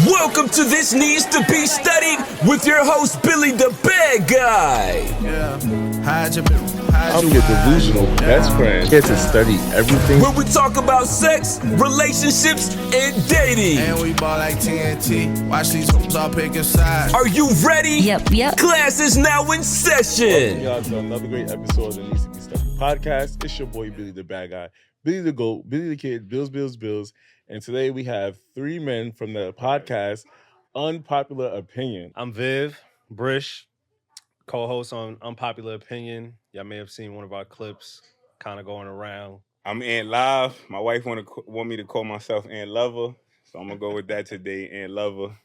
Welcome to This Needs to Be Studied with your host, Billy the Bad Guy. I'm your delusional best friend, here to study everything. Where we talk about sex, relationships, and dating. And we ball like TNT. Watch these hoops all pick a side. Are you ready? Yep. Class is now in session. Welcome y'all to another great episode of the Needs to Be Studied podcast. It's your boy, Billy the Bad Guy. Billy the GOAT, Billy the Kid, Bills. And today we have three men from the podcast, Unpopular Opinion. I'm Viv, Brish, co-host on Unpopular Opinion. Y'all may have seen one of our clips kind of going around. I'm Ant Live. My wife want me to call myself Ant Lover, so I'm gonna go with that today, Ant Lover.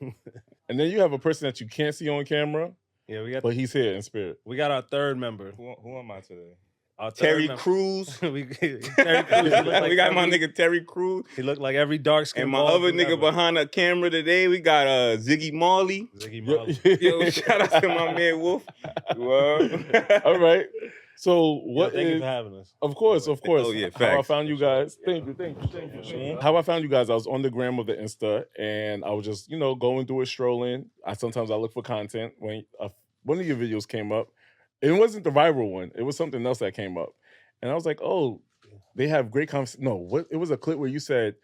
And then you have a person that you can't see on camera, Yeah, but he's here in spirit. we got our third member. Who am I today? Our third Terry member. Crews. Terry Crews. He looked like We got my nigga Terry Crews. He looked like every dark skin. And my other nigga behind the camera today, we got Ziggy Marley. Ziggy Marley. Yo, shout out to my man Wolf. All right. So what Thank you is... for having us. Of course. Oh, yeah, How I facts. found you guys. Thank you. How I found you guys, I was on the gram of the Insta, and I was just, going through it, strolling. Sometimes I look for content. When one of your videos came up, it wasn't the viral one. It was something else that came up. And I was like, oh, they have great conversation. No, it was a clip where you said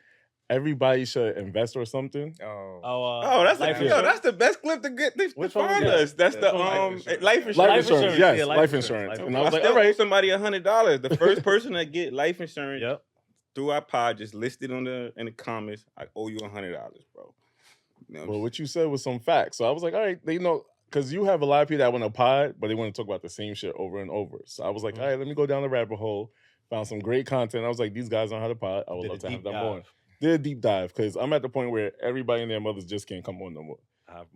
everybody should invest or something. That's the best clip to get to Which one was find that? us. That's the life insurance. Life insurance, yes, Yeah, life insurance. And I was I like, still all right. owe somebody $100. The first person that get life insurance Yep. through our pod, just listed in the comments. I owe you $100, bro. You know, Well, what you said was some facts. So I was like, all right, because you have a lot of people that want to pod, but they want to talk about the same shit over and over. So I was like, all right, let me go down the rabbit hole. Found some great content. I was like, these guys know how to pod. I would Did love a to have deep them dive. on. Did a deep dive because I'm at the point where everybody and their mothers just can't come on no more.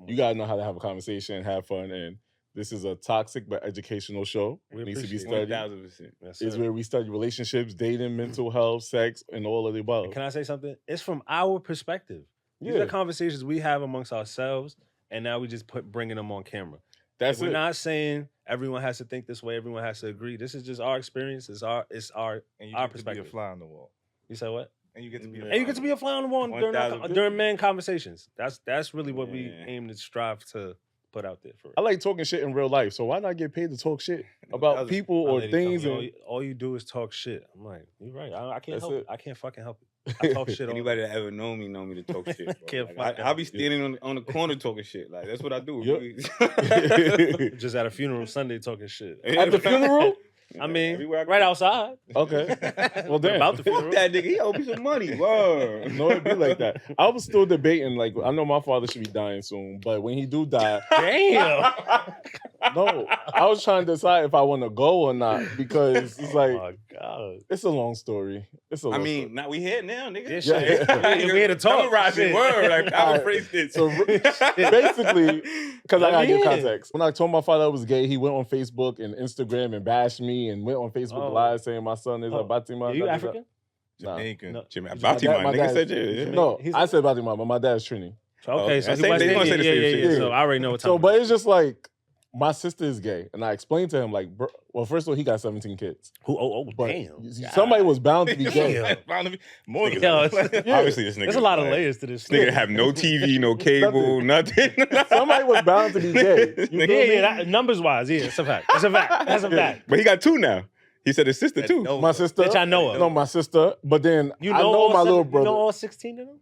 You gotta know how to have a conversation, have fun, and this is a toxic but educational show. We It needs to be appreciate studied. 1000%. Yes, It's sir. where we study relationships, dating, mental health, sex, and all of the above. Can I say something? It's from our perspective. These Yeah. are conversations we have amongst ourselves, and now we just bringing them on camera. That's We're it. not saying everyone has to think this way. Everyone has to agree. This is just our experience. It's our And you our get to be perspective. a fly on the wall. You say what? And you get to be a And you get to be a fly on the wall during, 1000. during men conversations. That's really what we Yeah. aim to strive to put out there for. I like talking shit in real life, so why not get paid to talk shit about people My or lady things? told me, And all you do is talk shit. I'm like, you're right. I can't That's help it. it. I can't fucking help it. I talk shit all Anybody that ever know me to talk shit. Bro. Can't Like, fuck I be up. standing on the corner talking shit. Like that's what I do. just at a funeral Sunday talking shit. at the funeral? I mean, Everywhere I go. right outside. Okay. Well, damn. About the Fuck funeral. that nigga. He owe me some money. Whoa. No, it'd be like that. I was still debating, like, I know my father should be dying soon, but when he do die, Damn. no, I was trying to decide if I want to go or not because it's like, Oh my God. it's a long story. It's a I long mean, story. now we here now, nigga. Yeah, shit. We here to talk. Summarizing Shit. word. Like, I All was right. phrased it. So basically, because I gotta give Yeah. context. When I told my father I was gay, he went on Facebook and Instagram and bashed me and went on Facebook Oh. Live saying my son is a Batima. Are you African? Nah. Jamaican. No. Jimmy, My Batima, dad- nigga said yeah. No, He's- I said Batima, but my dad's Trini. Okay, so I he say- was they gonna say the same shit. yeah. So I already know what time. So, but it's just like, my sister is gay. And I explained to him, like, bro, well, first of all, he got 17 kids. But But somebody was bound to be gay. Damn. More Yo, than it's- Obviously, this nigga. There's a lot of like, layers to this. This nigga have no TV, no cable, nothing. Somebody was bound to be gay. You feel me? Numbers wise, yeah, it's a fact. It's a fact. That's a fact. But he got two now. He said his sister too. My sister. Which I know of. No, my sister. But then You I know all my little seven- brother. You know all 16 of them?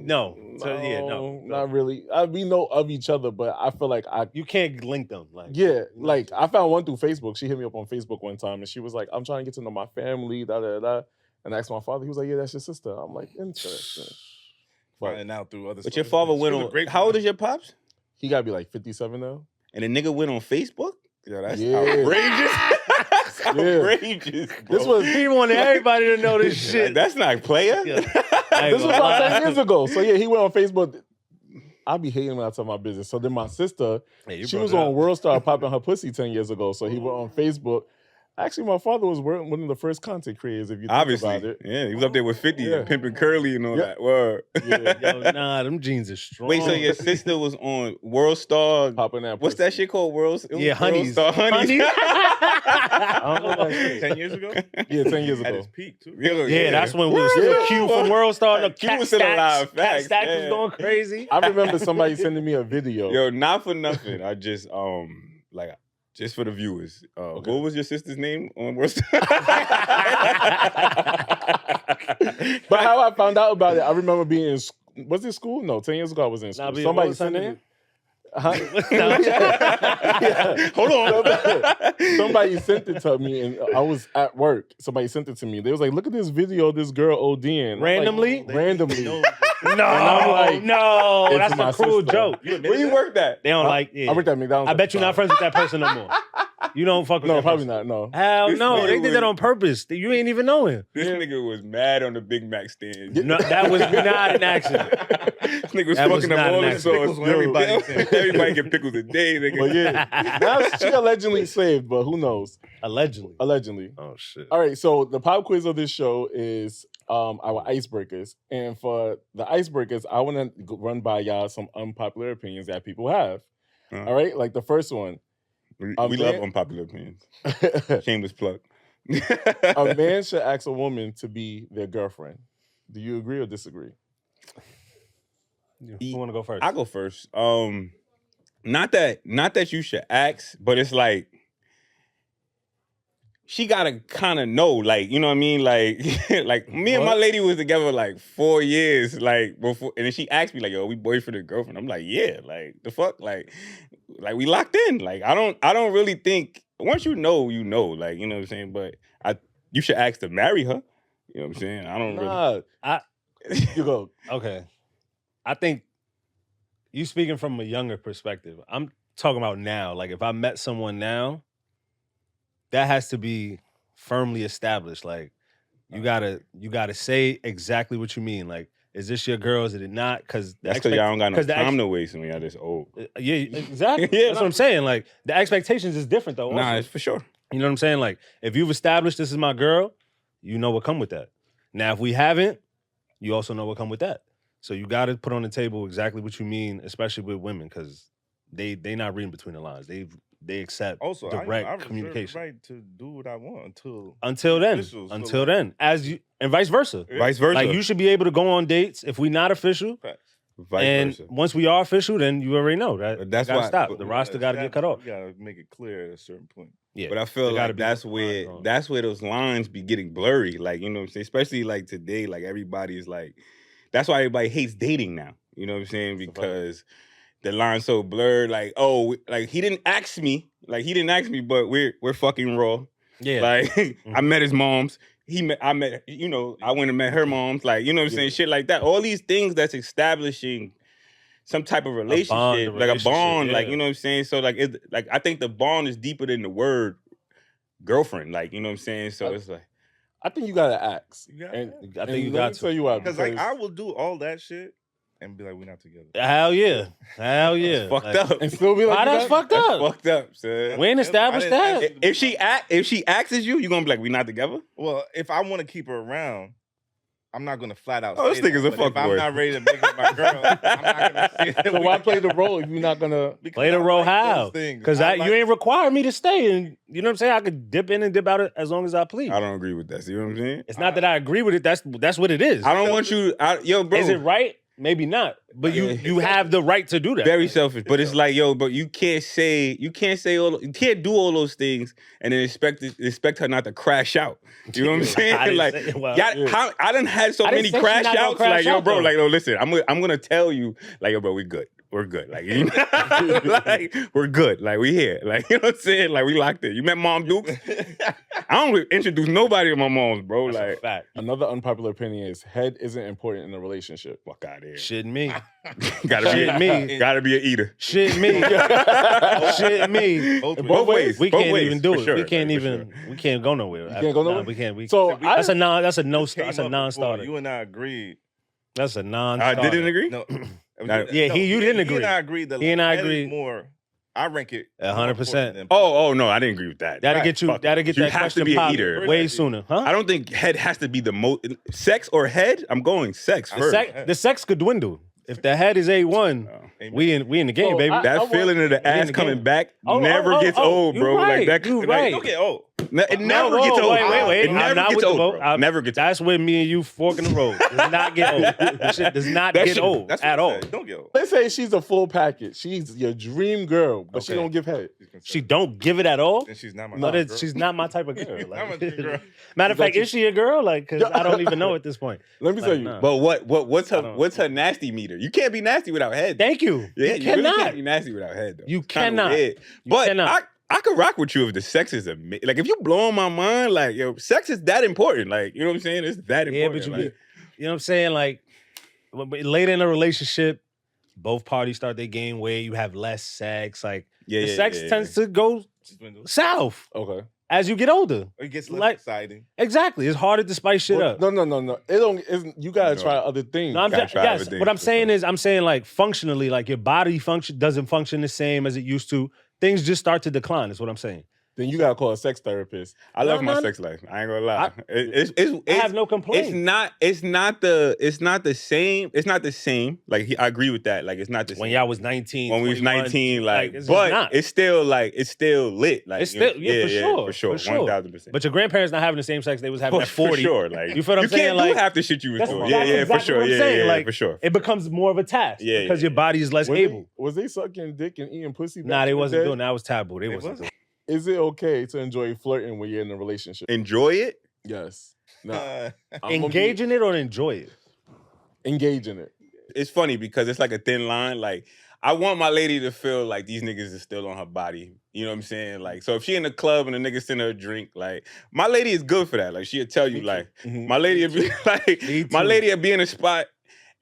No. So, yeah, no. Not really. We know of each other, but I feel like You can't link them. Like, like I found one through Facebook. She hit me up on Facebook one time and she was like, I'm trying to get to know my family, And I asked my father, he was like, yeah, that's your sister. I'm like, interesting. But Finding out through other But your stories. father went Through the on. grapevine. How old is your pops? he gotta be like 57 now. And the nigga went on Facebook? Yo, that's Yeah. outrageous. That's outrageous. Bro. This was he wanted everybody to know this Like, shit. that's not player. Yeah. this was about 10 years ago. So yeah, he went on Facebook. I be hating when I tell my business. So then my sister, Hey, you she brought was it on up. World Star popping her pussy 10 years ago. So he went on Facebook. Actually, my father was one of the first content creators, if you think Obviously. about it. Yeah, he was up there with 50 Yeah. and Pimpin' Curly and all Yeah. that. Word. Yeah. Yo, nah, them jeans are strong. Wait, so your sister was on World Star. Popping that What's pussy. that shit called? World Yeah, Honeys. Star Honeys. I don't know. 10 years ago? Yeah, 10 years At ago. its peak, too. Yeah, that's when we was still Q from World Star. The Q cat was still alive. stacks. Cat Facts, stacks yeah. was going crazy. I remember somebody sending me a video. Yo, not for nothing. I just just for the viewers. What was your sister's name on World Star? But how I found out about it, I remember being in was it school? No, 10 years ago I was in school. Nah, Somebody what was her sent name? me. Yeah. Hold on. Somebody sent it to me, and I was at work. Somebody sent it to me. They was like, "Look at this video of this girl ODing." I'm Randomly? like, randomly. No, I'm like, no, it's that's my a cruel sister. joke. Where you worked at? They don't like it. I worked at McDonald's. I bet you're not friends with that person no more. You don't fuck with No, that probably person. not. No. Hell This no, nigga they did that was- on purpose. You ain't even know him. This nigga was mad on the Big Mac stand. No, that was not an accident. This nigga was That was fucking not up all an the accident. sauce. Pickles on everybody's thing. Everybody get pickles a day, nigga. But yeah, now she allegedly saved, but who knows? Allegedly. Allegedly. Oh shit. All right, so the pop quiz of this show is our icebreakers, and for the icebreakers, I want to run by y'all some unpopular opinions that people have. All right, like the first one. We A love man- unpopular opinions. Shameless plug. A man should ask a woman to be their girlfriend. Do you agree or disagree? Who want to go first? I go first. Not that you should ask, but it's like she gotta kind of know, like, you know what I mean, like, like me and my lady was together like 4 years, like before, and then she asked me like, "Yo, we boyfriend and girlfriend?" I'm like, "Yeah," like the fuck, like we locked in. Like I don't really think once you know, like you know what I'm saying. But you should ask to marry her. You know what I'm saying? I don't really. You go. Okay. I think you speaking from a younger perspective. I'm talking about now. Like if I met someone now, that has to be firmly established. Like you gotta say exactly what you mean. Like, is this your girl? Is it not? Because That's because y'all don't got no time to waste when y'all this old. Yeah, exactly. Yeah, That's what I'm saying. Like the expectations is different though. Nah, also. it's for sure. You know what I'm saying? Like if you've established this is my girl, you know what come with that. Now if we haven't, you also know what come with that. So you got to put on the table exactly what you mean, especially with women, because they not reading between the lines. They accept Also, direct I reserve communication. the right to do what I want Until then, official, so until like- then, and vice versa. Yeah. Vice versa. Like you should be able to go on dates if we not official, Facts. Vice and versa. once we are official, then you already know that. But that's gotta why- stop. but- The roster got to get cut off. You gotta make it clear at a certain point. Yeah, But I feel There gotta like be that's some where lines on. that's where those lines be getting blurry. Like, you know what I'm saying? Especially like today, like everybody's like, that's why everybody hates dating now. You know what I'm saying? Because the line's so blurred. Like, oh, like he didn't ask me. Like he didn't ask me, but we're fucking raw. Yeah, Like I met his moms. I met, you know, I went and met her moms. Like, you know what I'm saying? Shit like that. All these things that's establishing some type of relationship, like a relationship, bond, like, yeah. you know what I'm saying? So like I think the bond is deeper than the word girlfriend, like, you know what I'm saying? So it's like, I think you gotta ask. You gotta And, ask. I think you let got me to. tell you why. Because like I will do all that shit and be like, we're not together. Hell yeah, hell yeah. fucked Like, up. and still be like, Why you that's got- fucked up? Fucked up, son. We ain't established I didn't that. ask- If she asks you gonna be like, we not together? Well, if I want to keep her around, I'm not gonna flat out. Oh, this say nigga's that, a but if fuckboy. I'm not ready to make it my girl, I'm not gonna say that. So why play the role if you're not gonna? Because Play the I role like how? those things. Because I you like- ain't require me to stay, and you know what I'm saying. I could dip in and dip out as long as I please. I don't agree with that. See what I'm saying? It's not that I agree with it. That's what it is. I don't want you, yo, bro. Is it right? Maybe not. But you have the right to do that. Very selfish, but it's like, yo, but you can't do all those things and then expect her not to crash out. You know what I'm I saying? didn't Like, say- well, I done had so I didn't many say she crash not gonna outs. crash Like, yo, out, bro, though. like, no, listen, I'm gonna tell you, like, yo, bro, we good. We're good. Like, you know, like, we're good. Like, we here. Like, you know what I'm saying? Like, we locked in. You met Mom Dukes? I don't introduce nobody to my moms, bro. That's a Like, fact. Another unpopular opinion is head isn't important in a relationship. fuck out of here. Shitting me. Gotta me. Gotta be an eater. Shitting me. Shitting me. Both ways. We Both can't ways, even do for it. sure, We can't for even. We can't go nowhere. You can't go nowhere? We can't. So that's a non. That's a no. Came That's a up non-starter. before, You and I agreed. That's a I non-starter. didn't agree. No. Nah, Yeah, you didn't He agree. and I agreed that He and I head is agreed. more I rank it 100%. Oh no, I didn't agree with that. That'll get you. Fuck That'll it. get You that have to question be a popping eater. way sooner, huh? I don't think head has to be the most. Sex or head? I'm going sex first. The sex could dwindle. If the head is A1, we in the game, So baby. That feeling of the ass the coming game. back never gets old, you bro. right, Like that. you like, right. Don't get old. It never gets old. Wait. It I'm never not gets with the old, vote. bro. Never gets old. That's when me and you fork in the road. Does not get old. This shit does not That get shit- old That's what at I all. said. Don't get old. Let's say she's a full package. She's your dream girl, but she Okay. don't give head. She don't give it at all. Then she's not my No, girl. she's not my type of girl. I'm Like, a girl. matter of fact, is she a girl? Like, because I don't even know at this point. Let me Like, tell you. nah. But what's I don't- her nasty meter? You can't be nasty without head. Thank you. Yeah, you you really cannot. can't be nasty without head though. You It's kinda cannot. weird. You But cannot. I could rock with you if the sex is like if you blowing my mind, like yo, sex is that important. Like you know what I'm saying? It's that Yeah, important. but like, you know what I'm saying? Like, later in a relationship, both parties start their game way. You have less sex. Like, the sex tends to go south Okay. as you get older. It gets less Like- exciting. Exactly. It's harder to spice shit Well, up. no. It don't. Isn't, you gotta No. try other things. No, I'm gotta just, try yes. everything, What I'm for saying sure. is, I'm saying like functionally, like your body doesn't function the same as it used to. Things just start to decline. Is what I'm saying. Then you gotta call a sex therapist. I love No, my no. sex life. I ain't gonna lie. It's I have no complaints. It's not the same. It's not the same. Like I agree with that. Like it's not the same. When y'all was 19, when we was 21, 19, like, it's just but not. it's still lit. Like It's still for sure, 1000%. But your grandparents not having the same sex they was having at 40. For sure, like You feel what I'm saying? can't Like, do half the shit you was That's doing. exactly Yeah, for sure. what I'm Yeah, saying. yeah, Like, for sure. It becomes more of a task Yeah, because yeah, your body is less Was able. they sucking dick and eating pussy? back Nah, in they the wasn't day? doing that. That was taboo. They It wasn't was? doing Is it okay to enjoy flirting when you're in a relationship? Enjoy it. Yes. No. it. Engage in it or enjoy it. Engage in it. It's funny because it's like a thin line. Like I want my lady to feel like these niggas is still on her body. You know what I'm saying? Like, so if she in the club and a nigga send her a drink, like my lady is good for that. Like she'll tell you, like Mhm. my lady will be like, Me my too. lady will be in a spot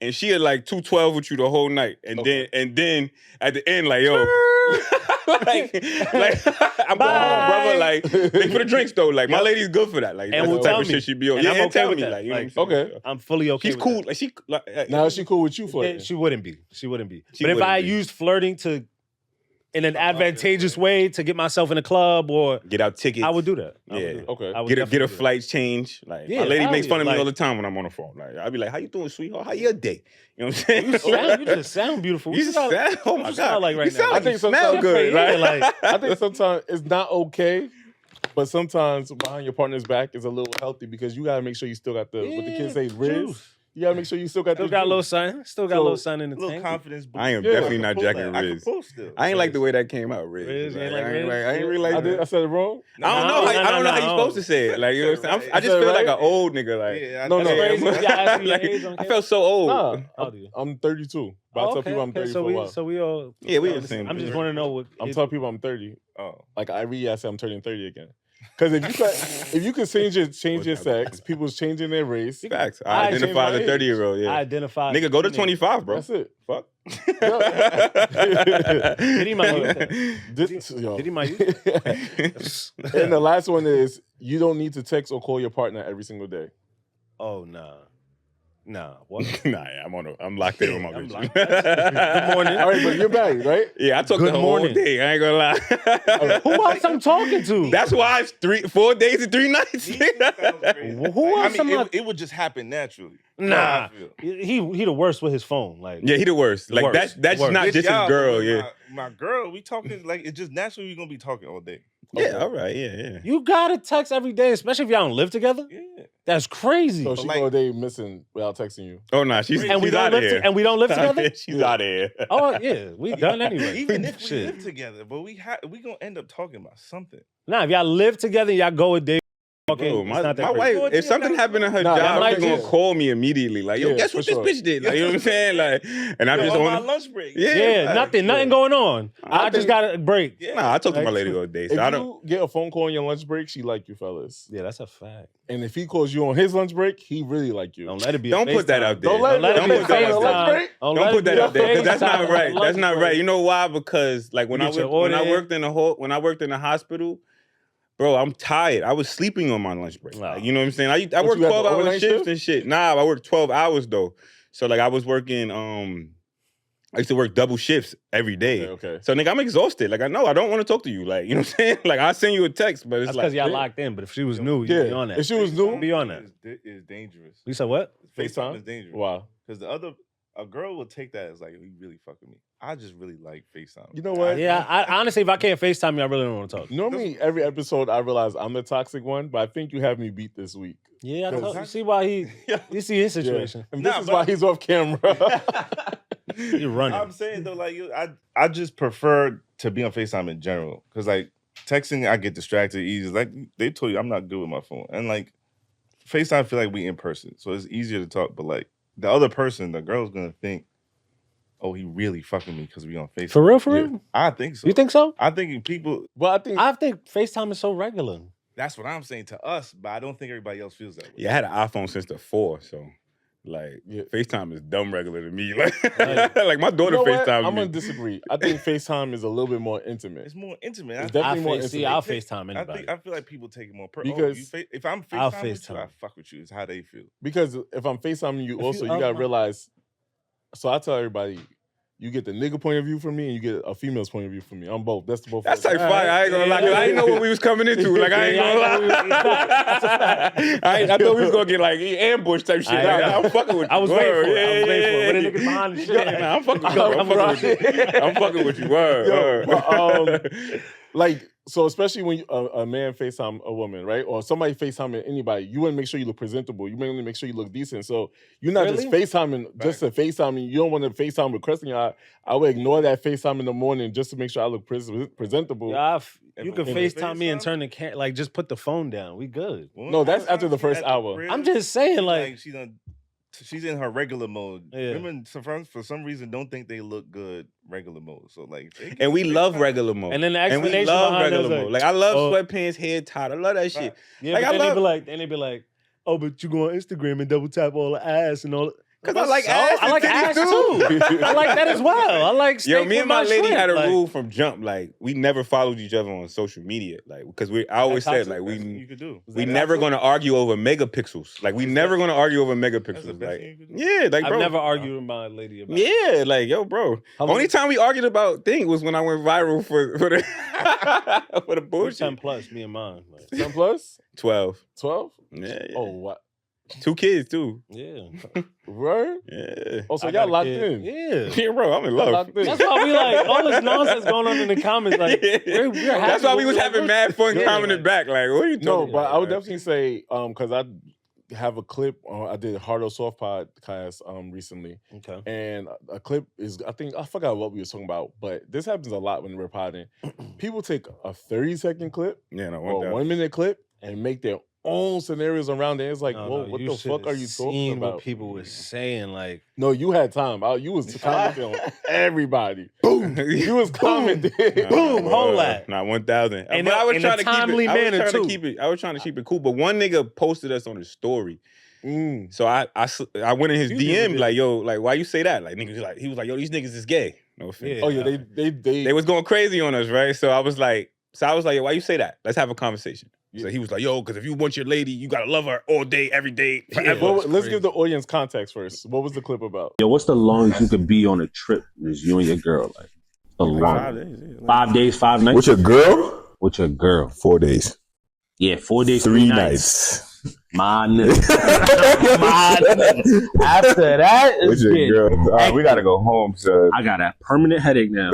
and she'll like 212 with you the whole night, and Okay. then at the end, like yo. like I'm going home, brother. Like, thank for the drinks though. Like, my lady's good for that. Like, And that's will the type tell of me. shit she be on. And Yeah, I'm and okay tell with me, that. like, you know Like, what I'm saying? Okay. I'm fully okay She's with cool. that. Like, Now is she cool with you Yeah, flirting? she wouldn't be. She wouldn't be. She But if wouldn't I be. used flirting in an advantageous way to get myself in a club, or get out tickets. I would do that. I would Yeah. do that. Okay. I would Get a definitely do that. flight change. Like Yeah, my lady hell makes fun yeah. of me Like- all the time when I'm on the phone. Like I'll be like, "How you doing, sweetheart? How your day?" You know what I'm saying? You just sound beautiful. You just sound. Oh my you god! sound like right you sound now? like I think you smell sometimes- good. Yeah, Right? like- I think sometimes it's not okay, but sometimes behind your partner's back is a little healthy because you gotta make sure you still got the what the kids say riz. juice. You gotta make sure you still got Still the got a juice. little sun. Still got a So, little sun in the A little tank. confidence. I am Yeah. definitely I not can pull jacking that. I can Riz. pull still. I ain't like the way that came out, Riz. Riz, you ain't Like, like I ain't Riz? I ain't really like I that. said it wrong. I don't know. No, I don't know how no. you supposed to say it. Like you know what I'm saying? I Is just that feel like right? an old nigga. Like Yeah, No, no. That's crazy. Like, Y'all ask me your like, age on I camera? felt so old. Nah, How old are you? I'm 32. But I Oh, tell okay, people I'm okay. 30 So for a while. we all. Yeah, we the same. I'm just want to know what. I'm telling people I'm 30. Oh. Like every year I say I'm turning 30 again. Because if you could change your sex, people's changing their race. Facts. I I identify as a changed my age. 30-year-old. I Yeah. identify. Nigga, go to 25, bro. That's it. Fuck. Did he my Yo. Did he my And the last one is you don't need to text or call your partner every single day. Oh nah. What? Nah, I'm locked in with my I'm bitch. locked. Good morning. All right, but you're married, right? Yeah, I talk Good the whole morning. day. I ain't gonna lie. Who else I'm talking to? That's why it's 4 days and 3 nights. Who else am I? It would just happen naturally. Nah, I feel. he the worst with his phone. Like, Yeah, he the worst. Like Worst. that's Worst. not With just his y'all, girl. but Yeah. My girl, we talking like it's just naturally we're gonna be talking all day. Yeah. All right. Yeah. you gotta text every day, especially if y'all don't live together. Yeah. That's crazy. So she like- go a day missing without texting you. Oh no, she's and we she's don't out of live here. and we don't live together. She's out of here. Oh yeah, we done anyway. Even if we Shit. live together, but we gonna end up talking about something. Nah, if y'all live together, y'all go a day. Okay, Bro, it's my not that wife, crazy. if something happened in her Nah, job, that she's might gonna be- call me immediately. Like, yo, Yeah, guess what for this sure. bitch did? Like, you know what I'm saying? Like, and I'm just on my on. lunch break. Yeah, nothing going on. I just think- got a break. Yeah. Nah, I talk to my lady all day, If so I you don't. get a phone call on your lunch break, she like you fellas. Yeah, that's a fact. And if he calls you on his lunch break, he really like you. Don't let it be. Don't put that out there. Don't let it Don't be put that a out lunch there. break. Don't Don't put that out there because that's not right. Lunch That's not break. right. You know why? Because like when You I get your worked, order in. when I worked in the hospital, bro, I'm tired. I was sleeping on my lunch break. Wow. Like, you know what I'm saying? I What, worked you had the 12 hour overnight shifts shift? and shit. Nah, I worked 12 hours though. So like I was working I used to work double shifts every day. Okay. So, nigga, I'm exhausted. Like, I know I don't want to talk to you. Like, you know what I'm saying? Like, I'll send you a text, but it's That's like... because y'all locked in. But if she was new, you'd be on that. If she was new... Be on that. Is dangerous. You said what? FaceTime is dangerous. Wow. Because a girl will take that as like, you really fucking me. I just really like FaceTime. You know what? Yeah, I honestly, if I can't FaceTime you, I really don't want to talk. Normally, every episode, I realize I'm the toxic one, but I think you have me beat this week. Yeah, you see why you see his situation. And this is why he's off camera. You're running. I'm saying though, like I just prefer to be on FaceTime in general. Cause like texting, I get distracted easy. Like they told you I'm not good with my phone. And like FaceTime, I feel like we in person. So it's easier to talk. But like the other person, the girl's gonna think, oh, he really fucking me because we on FaceTime. For real? Yeah, I think so. You think so? I think people. Well, I think FaceTime is so regular. That's what I'm saying to us, but I don't think everybody else feels that way. Yeah, I had an iPhone since the 4, so like FaceTime is dumb regular to me. Like, like my daughter FaceTime me. I'm gonna disagree. I think FaceTime is a little bit more intimate. It's more intimate. It's definitely more intimate. See, I'll FaceTime anybody. I feel like people take it more because if I'm I'll FaceTime with you, FaceTime. I fuck with you. It's how they feel. Because if I'm FaceTiming you, also you gotta realize. So I tell everybody, you get the nigga point of view from me, and you get a female's point of view from me. I'm both. That's the both. That's like fire. I ain't gonna lie. I didn't know what we was coming into. Like I ain't gonna lie. I thought we was gonna get like ambush type shit. I'm fucking with you. I was waiting for it. When the niggas behind the shit. I'm fucking with you. Word. Like, so especially when a man FaceTime a woman, right? Or somebody FaceTiming anybody, you want to make sure you look presentable. You want to make sure you look decent. So you're not just FaceTiming just to FaceTime. You don't want to FaceTime requesting. I would ignore that FaceTime in the morning just to make sure I look presentable. Yeah, you can FaceTime me and turn the camera, like just put the phone down. We good. Well, no, that's after the first hour. I'm just saying, like she's in her regular mode. Yeah. Women, for some reason, don't think they look good regular mode. So like, and we love regular mode. And then the and we explanation love behind regular it mode. Like I love sweatpants, head tied. I love that shit. Yeah, like but I then love. they be like, oh, but you go on Instagram and double tap all the ass and all. Because I like ass. I like ass too. I like that as well. I like steak. Yo, me and my lady had a like, rule from jump. Like we never followed each other on social media. Like because I always said like you could do. we never gonna argue over megapixels. Like we never gonna argue over megapixels. Like yeah, like bro. I've never argued with my lady about. Yeah, like yo, bro. Only time we argued about thing was when I went viral for the for the bullshit. 10 plus, me and mine. Like, 10 plus? 12. 12? Yeah. Oh, what? 2 kids too. Yeah. Right? Yeah. Oh, so y'all locked in? Yeah. Yeah, bro, I'm in love. That's why we like all this nonsense going on in the comments. Like, we're that's why we was having mad fun commenting back. Like, what are you talking No, about? but I would definitely say, because I have a clip. I did Hard or Soft podcast recently. Okay. And a clip is, I forgot what we were talking about, but this happens a lot when we're podding. People take a 30-second clip or 1 minute clip and make their own scenarios around it. It's like, whoa, what the fuck are you talking about? What people were saying, like, no, you had time. You was commenting on everybody. Boom, you was commenting. Boom, whole lot. Nah, 1,000. And but I was in trying a to keep timely it. manner too. I was trying to keep it cool. But one nigga posted us on his story. So I went in his DM like, yo, like, why you say that? Like, niggas he was like, yo, these niggas is gay. No offense. Oh yeah, they was going crazy on us, right? So I was like, yo, why you say that? Let's have a conversation. So he was like, yo, because if you want your lady, you gotta love her all day, every day, forever. Let's give the audience context first. What was the clip about? Yo, what's the longest you could be on a trip with you and your girl? Like, the longest. 5 days, 5 nights? With your girl? With your girl. 4 days. Yeah, 4 days, 3 nights. My nigga. My nigga. After that, it's with your girl. We gotta go home, son. I got a permanent headache now.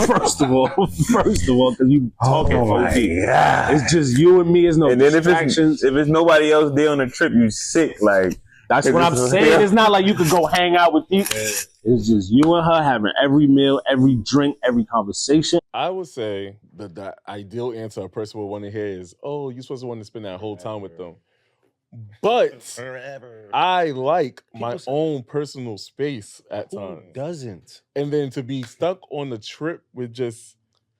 First of all, because you talking OD. It's just you and me. It's no and then distractions. if it's nobody else there on the trip, you sick. Like that's what I'm saying. It's not like you could go hang out with you. It's just you and her having every meal, every drink, every conversation. I would say that the ideal answer a person would want to hear is, oh, you're supposed to want to spend that whole time with them. But I like my own personal space at times. Who doesn't? And then to be stuck on the trip with just...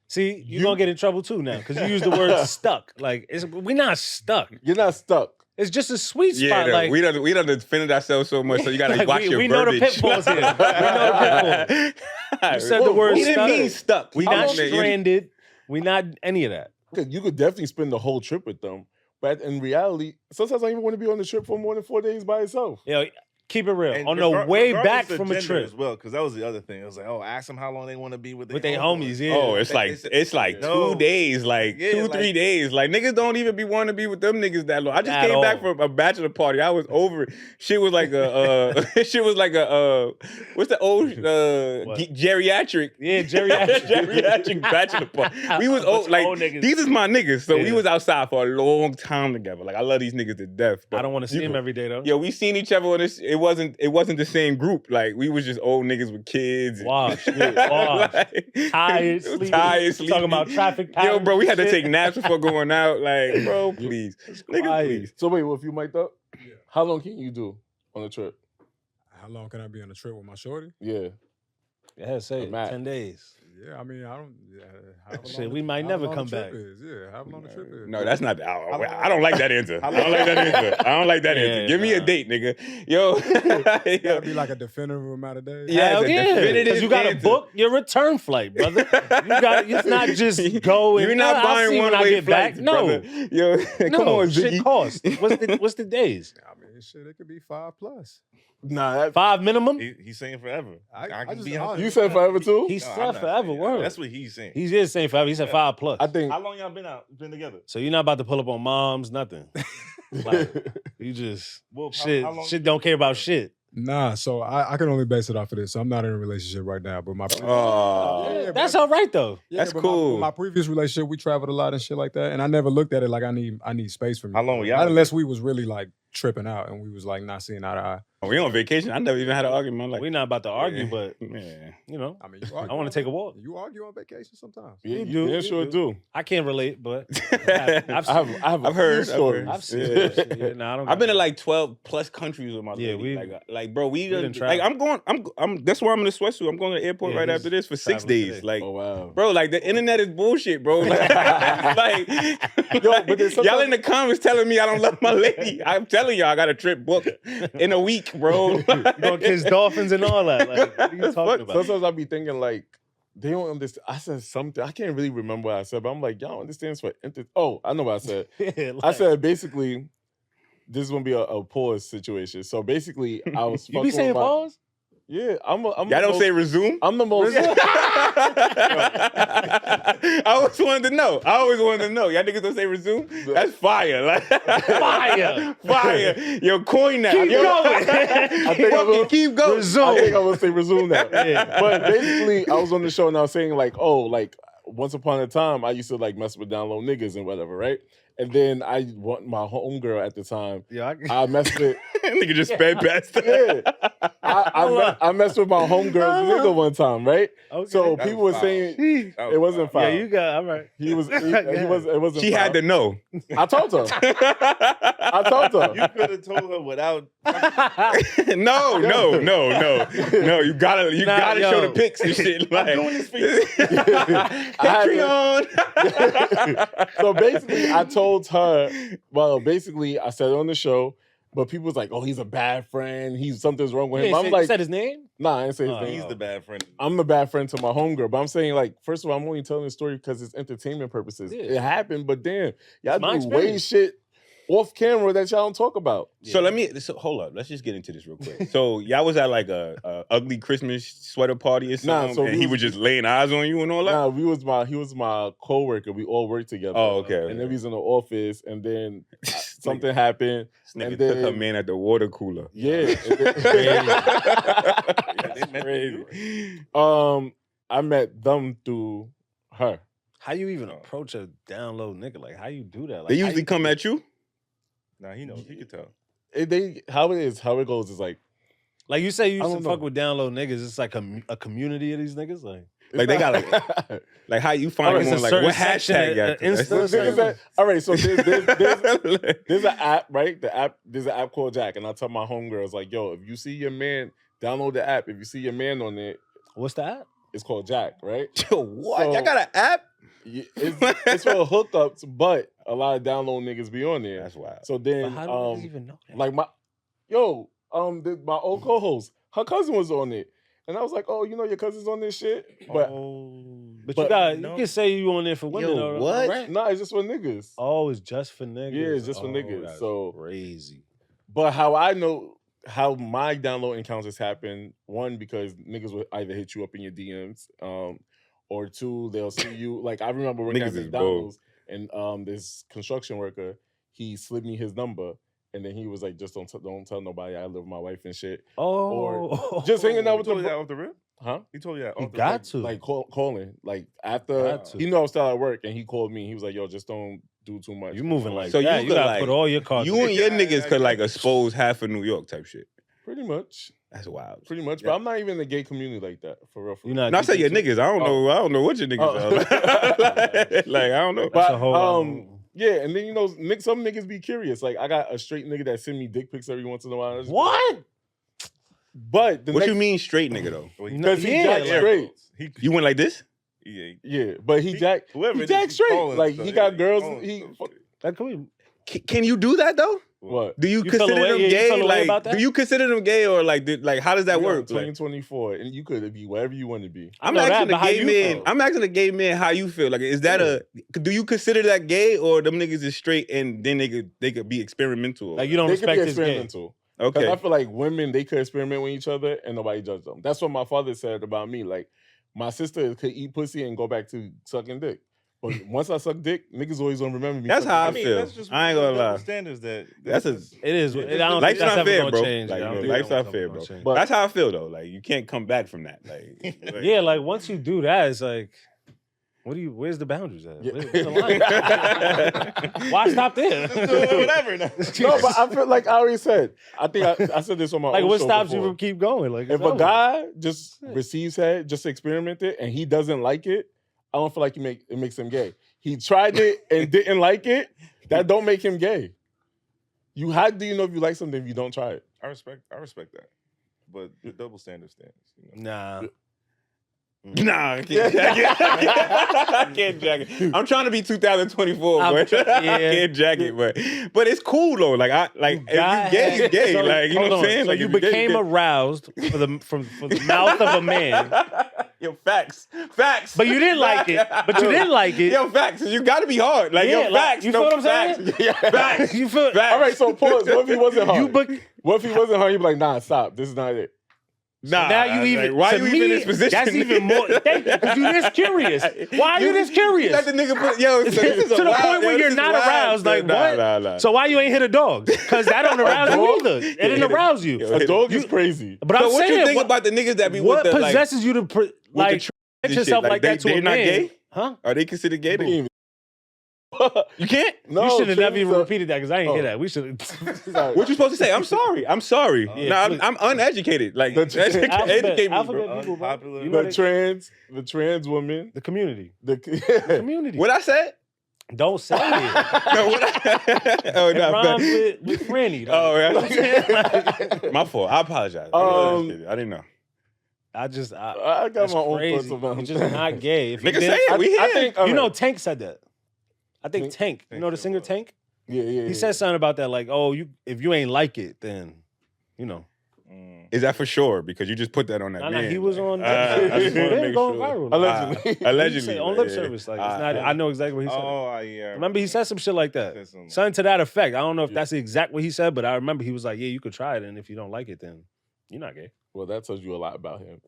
See, you're going to get in trouble too now because you use the word stuck. Like, we're not stuck. You're not stuck. It's just a sweet spot. Yeah, like, we done defended ourselves so much, so you gotta like watch your we know the verbiage. pitfalls here. We know the pitfalls. You said the word he stuck. didn't mean stuck. We not stranded. We not any of that. You could definitely spend the whole trip with them. But in reality, sometimes I don't even want to be on the trip for more than 4 days by itself. Yeah, Keep it real. And On the way regardless back of from a gender trip as well, because that was the other thing. It was like, oh, ask them how long they want to be with with their homies. Yeah. Oh, it's like No. 2 days, like Yeah, 2, like- 3 days. Like niggas don't even be wanting to be with them niggas that long. I just At came back all. from a bachelor party. I was over it. Shit was like a what's the old geriatric? Yeah, geriatric. geriatric bachelor party. We was old, like old niggas. these is my niggas. So we Yeah. was outside for a long time together. Like I love these niggas to death. But I don't want to see him every day though. Yo, we seen each other on this. It wasn't the same group. Like we was just old niggas with kids. Wash, wash. Like, Tired, sleepy. Talking about traffic Yo, patterns bro, we had and to shit. take naps before going out. Like, bro, please, nigga, quiet. please. So wait, well, if you mic'd up, how long can you do on a trip? How long can I be on a trip with my shorty? Yeah. Yeah, say it. Matt. 10 days. Yeah, I mean, I don't. Yeah, however Shit, long we the- might however never long come the trip back. Is. Yeah, however long the trip is. No, that's not. I don't like that answer. I don't like that answer. I don't like that Yeah, answer. Give me a nah. date, nigga. Yo, It gotta be like a definitive amount of days. Yeah, Hell it's a yeah, definitive because you got to answer. book your return flight, brother. It's not just go and You're not I'll buying see when I one-way get back. flights, No, brother. Yo, come no, on, shit Ziggy. costs. What's the days? I mean, shit, it could be 5+. Nah, that, 5 minimum. He's saying forever. I can just- be I- on. you said forever too? He No, I'm said not forever. saying that. Word. That's what he's saying. He is saying forever. He said 5+. I think How long y'all been together? So you're not about to pull up on moms, nothing. Like, you just Well, how long- shit don't care about shit. Nah, so I can only base it off of this. So I'm not in a relationship right now, but my Oh, Yeah, That's but- all right though. that's but cool. My previous relationship, we traveled a lot and shit like that, and I never looked at it like I need space for me. How long were y'all? Not unless we was really like tripping out and we was like not seeing eye to eye. we on vacation. I never even had an argument. I'm like, We're not about to argue, yeah. but man. you know, I mean, you I want to take a walk. You argue on vacation sometimes. yeah, You do, yeah, you sure do. I can't relate, but I've I've heard. I've seen it. Yeah, nah, I don't I've been got to like 12 plus countries with my Yeah, lady. we- like bro, we done done, traveled. like I'm that's why I'm in the sweatsuit. I'm going to the airport Yeah, right he's after this for 6 traveling days. today. Like, Oh wow. bro, like the internet is bullshit, bro. Like, Yo, but there's y'all in the comments telling me I don't love my lady. I'm telling y'all I got a trip booked in a week, bro. You gonna kiss dolphins and all that. Like, what are you talking about? Sometimes I be thinking like they don't understand. I said something. I can't really remember what I said, but I'm like, y'all understand this for Oh, I know what I said. Yeah, I like, said basically, this is gonna be a pause situation. So basically, I was. you be saying pause? Yeah, I'm. Y'all don't say resume? I'm the most. I always wanted to know. Y'all niggas don't say resume? That's fire. Like, Fire. Fire. Yo, coin that. Keep Yo. going. I think I'm gonna Keep going. I think I will say resume now. Yeah. But basically, I was on the show and I was saying like, oh, like once upon a time, I used to like mess with down low niggas and whatever, right? And then I want my homegirl at the time. Yeah, I messed with. Nigga just sped past. Yeah, I messed with my homegirl's nigga one time, right? Okay. So That people was were foul. saying That was it wasn't foul. foul. Yeah, you got all right. He was. It wasn't. She had to know. I told her. I told her. You could have told her without. No. You gotta Nah, show yo. the pics and shit. Like, I had to- Patreon. So basically, I told her. Well, basically, I said it on the show, but people was like, "Oh, he's a bad friend. Something's wrong with him." I'm You like, said his name? "Nah, I didn't say his Oh, name." He's the bad friend. I'm the bad friend to my homegirl, but I'm saying like, first of all, I'm only telling the story because it's entertainment purposes. Yeah. It happened, but damn, y'all my do way experience. shit off camera that y'all don't talk about. So hold up. Let's just get into this real quick. So y'all was at like a ugly Christmas sweater party or something, so and we he was- was just laying eyes on you and all that. Nah, he was my coworker. We all worked together. Oh, okay. And then we was in the office, and then something happened. This nigga and took her then- man at the water cooler. Yeah. They met Crazy. I met them through her. How you even approach a down low nigga? Like, how you do that? Like, They usually come at you. Nah, he knows. He can tell. How it goes is like like you say, you I used to don't fuck know. with down low niggas. It's like a community of these niggas. Like they got like how you find Like, them it's on a like what certain section hashtag of- y'all? Insta or There's something? all right, so there's an app, right? There's an app called Jack, and I tell my homegirls like, yo, if you see your man, download the app. If you see your man on it, What's that? it's called Jack, right? Yo, what? So- Y'all got an app? It's for hookups, but a lot of download niggas be on there. That's wild. So But then, how do niggas even know that? like my old co-host, her cousin was on it, and I was like, oh, you know your cousin's on this shit, but But but- you can say you on there for women. Yo, though, what? Right? nah, it's just for niggas. Oh, it's just for niggas. Yeah, it's just for Oh, niggas, that's so- crazy. But how I know how my download encounters happen. One, because niggas will either hit you up in your DMs, or two, they'll see you. Like I remember working at Niggas is bold. McDonald's, and this construction worker, he slid me his number, and then he was like, "Just don't tell nobody I live with my wife and shit." Or just hanging out with He told you the that off the rip? huh? He told you that You off the got rip? to. Like calling, like after Got to. he knew I was still at work, and he called me. He was like, "Yo, just don't do too much." You moving like So that. you You could, gotta like, put all your cards. You and your niggas could like expose half of New York type shit. Pretty much. That's wild. Pretty much, but I'm not even in the gay community like that, for real. You're not. No, I say your deep into- niggas. I don't know what your niggas are. Like I don't know. That's But a whole yeah, and then some niggas be curious. Like I got a straight nigga that send me dick pics every once in a while. It's- What? But What you mean straight nigga though? Because he Yeah, jack like- straight. You went like this? Yeah, but he jack whoever he it is, jack he's straight. calling Like stuff. he got Yeah, girls. calling He stuff. That could be. Can you do that though? what? Do you You feel consider away- them yeah, you gay? feel away Like, about that? do you consider them gay or like how does that We are work? in Like, 2024, and you could be whatever you want to be. I'm know that, asking but how a gay you man. feel? I'm asking a gay man how you feel. Like, is that do you consider that gay or them niggas is straight and then they could be experimental? Like you don't They could be respect his gay. experimental. Because okay. I feel like women, they could experiment with each other and nobody judge them. That's what my father said about me. Like, my sister could eat pussy and go back to sucking dick. But once I suck dick, niggas always gonna remember me. That's sucking how I dick. feel. That's just I ain't gonna double lie. standards that That's a It is. Yeah, I don't life's think that's not ever fair, gonna bro. change. Like, I don't you know, think life's that's not ever fair, gonna bro. change. But- That's how I feel though. Like you can't come back from that. Like Yeah, like once you do that, it's like, where's the boundaries at? Yeah. Where's the line? Why stop there? whatever. Now. No, but I feel like I already said. I think I said this on my Like own what show stops you before. from keep going? Like If it's a over. guy just receives head, just experiment it, and he doesn't like it, I don't feel like it makes him gay. He tried it and didn't like it. That don't make him gay. How do you know if you like something if you don't try it? I respect that, but the double standard stands. You know? Nah. nah, I can't jack it. I can't jack it. I'm trying to be 2024, but I can't jack it. But it's cool though. Like if you gay, you gay. So, like you know hold what I'm on. saying? So Like you if gay, became gay. aroused for the mouth of a man, Yo, facts. but you didn't like it. But you didn't like it. Yo, facts. You got to be hard. Like Yeah, yo, like, facts. you feel what I'm facts. saying? Yeah, facts. You feel? Facts. All right, so pause. What if he wasn't hard? You What if he wasn't hard? You'd be like, nah, stop. This is not it. Nah, Now you even why to you me, even in this position? That's even more. Thank you, because you're this curious. Why are you this curious? Let the nigga put yo so this is To a the wild- point where yo, you're this is not wild, aroused. son. Like what? Nah. So why you ain't hit a dog? Because that don't arouse you either. It didn't arouse you. Yo, A dog is crazy. But So I'm what saying, you think about the niggas that be what with the like possesses you to like tr- get and yourself shit? like Like, that to they a not man? gay? Huh? Are they considered gay? What do you mean? You can't? No, You should have never trans even are- repeated that because I ain't hear Oh. that. We should. What you supposed to say? I'm sorry. I'm sorry. Yeah, nah, please. I'm uneducated. Like The educate me, bro. Alphabet people, bro. Unpopular. You know the trans woman. the community. The Community. What I said? Don't say it. No, what I, oh, It no, rhymes with Franny. Oh, yeah. yeah. My fault. I apologize. I didn't know. I got that's my own crazy. thoughts about You're just not gay. If you Nigga, did- say it. We here. I think You know, Tank said that. I think Tank- Tank. You know the singer Tank? Yeah. He said something about that, like, oh, if you ain't like it, then, you know. Is that for sure? Because you just put that on that Nah, man. he was on. I just wanna They're make going sure. viral. Allegedly. He Allegedly. said on lip yeah. service, like it's not. I know exactly what he said. Oh, yeah. Remember, he said some shit like that. Said something. Something to that effect. I don't know if that's the exact what he said, but I remember he was like, "Yeah, you could try it, and if you don't like it, then you're not gay." Well, that tells you a lot about him.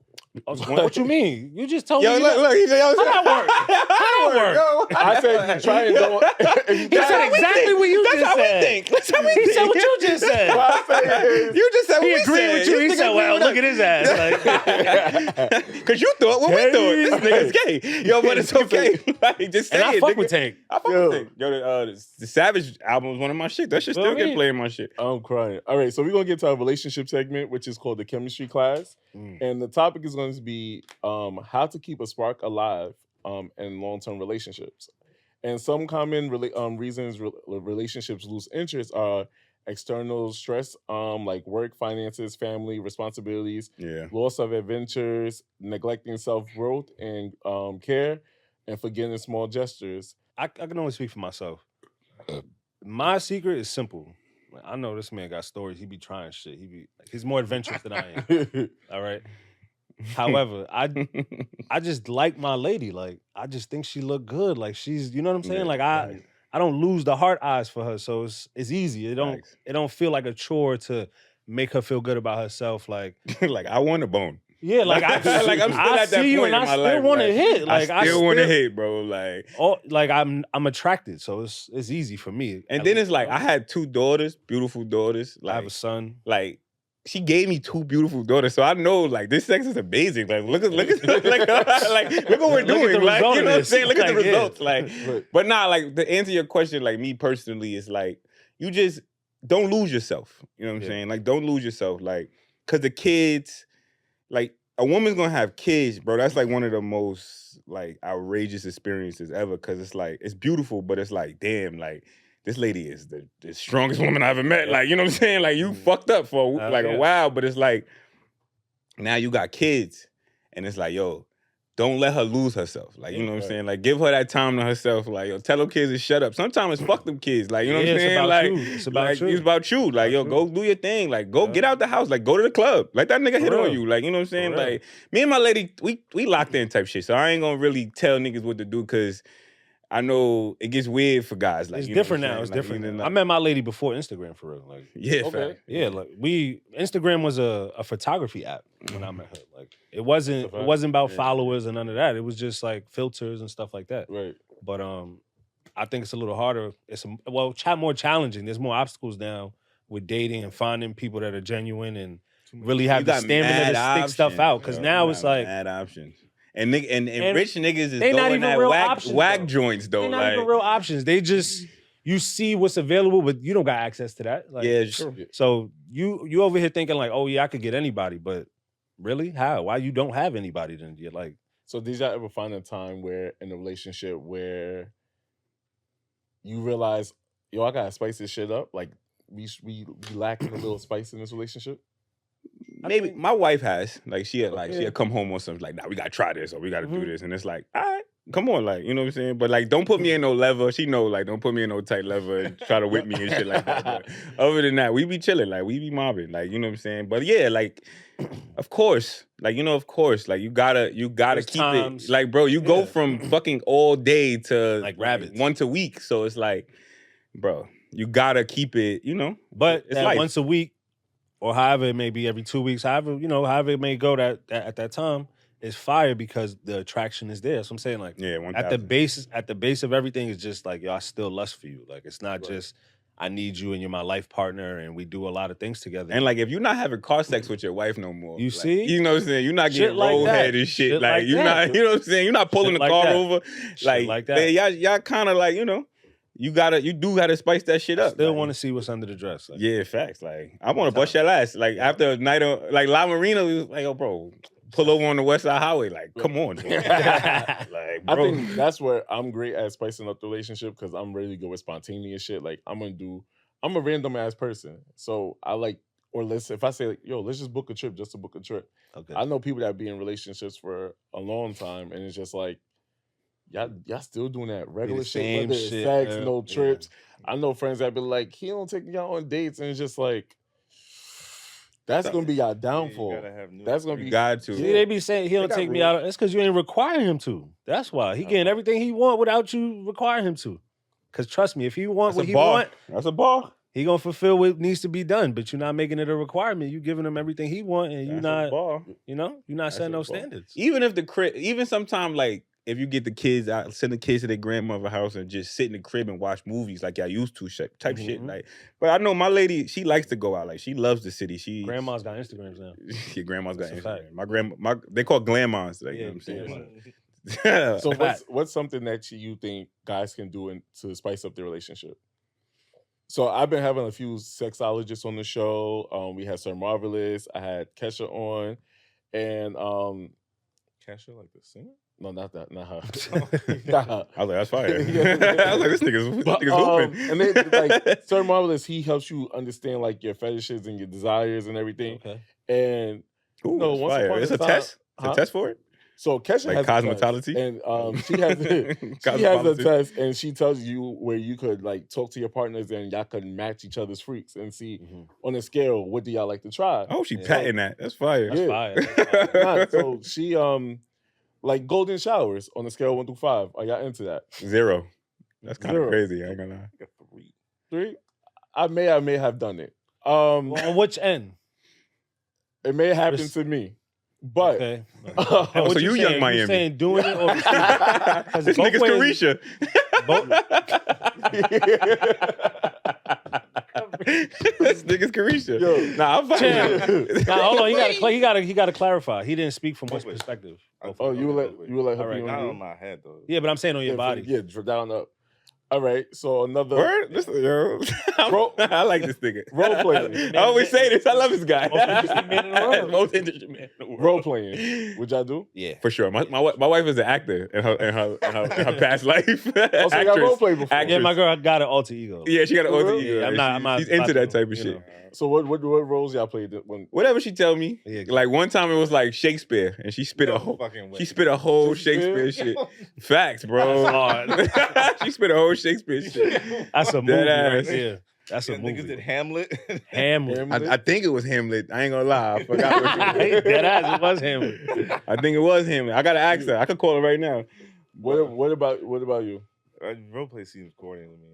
What you mean? You just told Yo, me. look, How that work? How that work? Yo, I said, you try and don't. If you He try- said exactly what you That's just how said. we think. That's how we He think. said what you just said. What I say is, You just said what He we agreed said. with you. He This said, nigga "Well, agreed look at with his ass." Like, Because you thought what we thought. This nigga's gay. Yo, but it's okay. Like, just say and I it, fuck nigga. with Tank. I fuck with Tank. Yo, the Savage album was one of my shit. That shit Well, still I get mean- played in my shit. I'm crying. All right, so we're gonna get to our relationship segment, which is called the chemistry class, and the topic is going to be how to keep a spark alive in long-term relationships. And some common reasons relationships lose interest are external stress, like work, finances, family responsibilities, Yeah. loss of adventures, neglecting self-growth and care, and forgetting small gestures. I can only speak for myself. My secret is simple. Like, I know this man got stories. He be trying shit. He's more adventurous than I am. All right. However, I just like my lady. Like I just think she look good. Like she's, you know what I'm saying? Yeah, like I don't lose the heart eyes for her. So it's easy. It don't feel like a chore to make her feel good about herself. Like, like I want a bone. yeah, like I'm still at that see you point and in I my still life, want to like, hit. Like I still want to hit, bro. Like, like I'm attracted, so it's easy for me. and then it's like I had 2 daughters, beautiful daughters. Like, I have a son. Like, she gave me 2 beautiful daughters, so I know like this sex is amazing. Like, look at like look what we're doing. Like, you know what I'm saying? Look at the results. Like, but nah, like to answer your question, like me personally, is like you just don't lose yourself. You know what I'm saying? Like, don't lose yourself. Like, cause the kids, like a woman's gonna have kids, bro. That's like one of the most like outrageous experiences ever. Cause it's like it's beautiful, but it's like damn, like. This lady is the strongest woman I ever met. Like, you know what I'm saying? Like, you fucked up for a while, but it's like, now you got kids. And it's like, yo, don't let her lose herself. Like, you know what I'm saying? Like, give her that time to herself. Like, yo, tell them kids to shut up. Sometimes it's fuck them kids. Like, you know what I'm saying? Like, it's about you. It's about you. Like, yo, go do your thing. Like, go get out the house. Like, go to the club. Let that nigga hit on you. Like, you know what I'm saying? Like, me and my lady, we locked in type shit. So I ain't gonna really tell niggas what to do because I know it gets weird for guys. Like, it's you know different now. It's like, different. I met my lady before Instagram for real. Like, like Instagram was a photography app when I met her. Like, it wasn't about followers and none of that. It was just like filters and stuff like that. Right. But I think it's a little harder. It's more challenging. There's more obstacles now with dating and finding people that are genuine and really have the stamina to stick stuff out. Because now it's like mad options. And rich niggas is they not throwing even that real whack options, joints though. They're not like, even real options. They just you see what's available, but you don't got access to that. Like, yeah, sure. So you over here thinking like, oh yeah, I could get anybody, but really, how? Why you don't have anybody? Then you're like. So did y'all ever find a time where in a relationship where you realize, yo, I gotta spice this shit up? Like we lacking a little spice in this relationship? Maybe my wife has. Like she'll come home on something like, nah, we gotta try this or we gotta do this. And it's like, all right, come on, like, you know what I'm saying? But like, don't put me in no lever. She know, like, don't put me in no tight lever and try to whip me and shit like that. But other than that, we be chilling, like we be mobbing, like, you know what I'm saying? But yeah, like, of course, like, you know, of course, like you gotta There's keep times, it. Like, bro, you go from fucking all day to like rabbits once a week. So it's like, bro, you gotta keep it, you know. But it's that life. once a week, or however it may be every 2 weeks, however it may go that at that time, is fire because the attraction is there. So I'm saying, like, yeah, at the base of everything is just like, yo, I still lust for you. Like, it's not just I need you and you're my life partner and we do a lot of things together. And like, if you're not having car sex with your wife no more, you like, see, you know what I'm saying? You're not getting like rollhead and shit. Like, you're not, you know what I'm saying? You're not pulling the car over. Like that. Y'all kind of like, you know. You do gotta spice that shit up. Still want to see what's under the dress. Like, yeah, facts. Like, I want to bust your ass. Like, after a night of, like, La Marina, we was like, yo, bro, pull over on the West Side Highway. Like, come on. Like, bro. I think that's where I'm great at spicing up the relationship because I'm ready to go with spontaneous shit. Like, I'm a random ass person. So I like, if I say, like, yo, let's just book a trip just to book a trip. Okay. I know people that be in relationships for a long time and it's just like, Y'all still doing that regular shit, whether it's sex, no trips. I know friends that be like, he don't take me out on dates, and it's just like, that's gonna be y'all downfall. That's gonna be got to. See, they be saying he don't take me out. That's because you ain't requiring him to. That's why he getting everything he want without you requiring him to. Because trust me, if he want what he want, that's a bar. He gonna fulfill what needs to be done, but you're not making it a requirement. You giving him everything he want, and you're not, you're not setting no standards. Even sometimes like. If you get the kids out, send the kids to their grandmother's house and just sit in the crib and watch movies like y'all used to, type shit. Like, but I know my lady, she likes to go out. Like, she loves the city. Grandma's got Instagrams now. Your grandma's got Instagram. They call grandmas. Like, you know what I'm saying? So what's something that you think guys can do to spice up their relationship? So I've been having a few sexologists on the show. We had Sir Marvelous. I had Kesha on, and Kesha, like the singer. No, not that. Not her. I was like, that's fire. I was like, this nigga's open. And then, like, Sir Marvelous, he helps you understand, like, your fetishes and your desires and everything. Okay. And, once upon a time, test? A test for it? So Kesha like has cosmetology? And she has a test, and she tells you where you could, like, talk to your partners and y'all could match each other's freaks and see on a scale, what do y'all like to try? Oh, she patting that. That's fire. That's fire. So she, like golden showers on a scale of 1 through 5. Are y'all into that? 0. That's kind of crazy. I ain't gonna lie. 3. I may have done it. On which end? It may happen to me, but Okay. So you young Miami. You saying doing it or this nigga's Carisha. This nigga's Carisha. Yo, nah, I'm fine. Nah, hold on. He gotta clarify. He didn't speak from which perspective. Oh, you would let her Alright, be Not on you? on my head though. Yeah, but I'm saying on your body. Yeah, down up. All right, so another Word? Listen, yo. I like this nigga. Role playing. I always say this. I love this guy. Most interesting man in the world. Most interesting man in the world. Role playing. Would y'all do? Yeah. For sure. My wife is an actor in her past life. Oh, so you got role play before? Yeah, my girl got an alter ego. Yeah, she got an alter Really? ego. Yeah, I'm not She's into about that to, type of you shit. know. So what roles y'all played when? Whatever she tell me. Yeah. Like one time it was like Shakespeare, and she spit a whole fucking way. she spit a whole Shakespeare shit. Facts, bro. She spit a whole Shakespeare shit. That's a movie Dead right ass. there. That's a Niggas movie. did Hamlet. Hamlet. I think it was Hamlet. I ain't gonna lie. I forgot what it was. Dead ass. It was Hamlet. I think it was Hamlet. I gotta ask her. I could call her right now. What about you? Roleplay seems corny to me.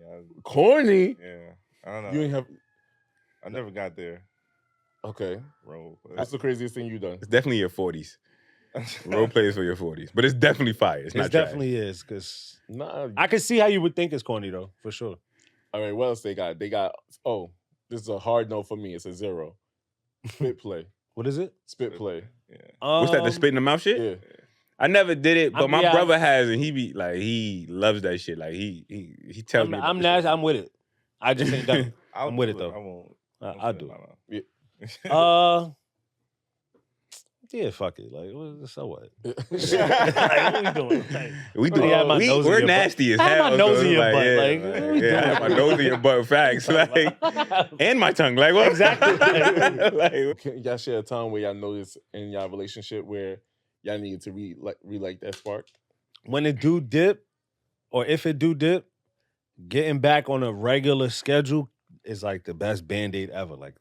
Corny? Yeah, I don't know. You ain't have. I never got there. Okay. Roleplay. That's the craziest thing you done. It's definitely your 40s. Role play is for your 40s, but it's definitely fire. It's not It definitely is, because Nah. I can see how you would think it's corny though, for sure. All right. What else they got? They got. Oh, this is a hard no for me. It's a 0. Spit play. What is it? Spit play. Yeah. What's that? The spit in the mouth shit? Yeah. I never did it, but my yeah, brother has, and he be like, he loves that shit. Like he tells me. about I'm this shit. I'm with it. I just ain't done it. I'm with it do though. I won't. I'll do Yeah. it. Yeah, fuck it. Like, so what? Like, what we doing? Like, We do. I had my nose in We're your nasty butt. as I had hell. my nose so in it's your like, butt. yeah, Like, like, what we yeah, I had my nose in your butt. Facts. Like, and my tongue. Like, what? Exactly. Like, Can y'all share a time where y'all noticed in y'all relationship where y'all needed to relight that spark? When it do dip, or if it do dip, getting back on a regular schedule is like the best Band-Aid ever. Like,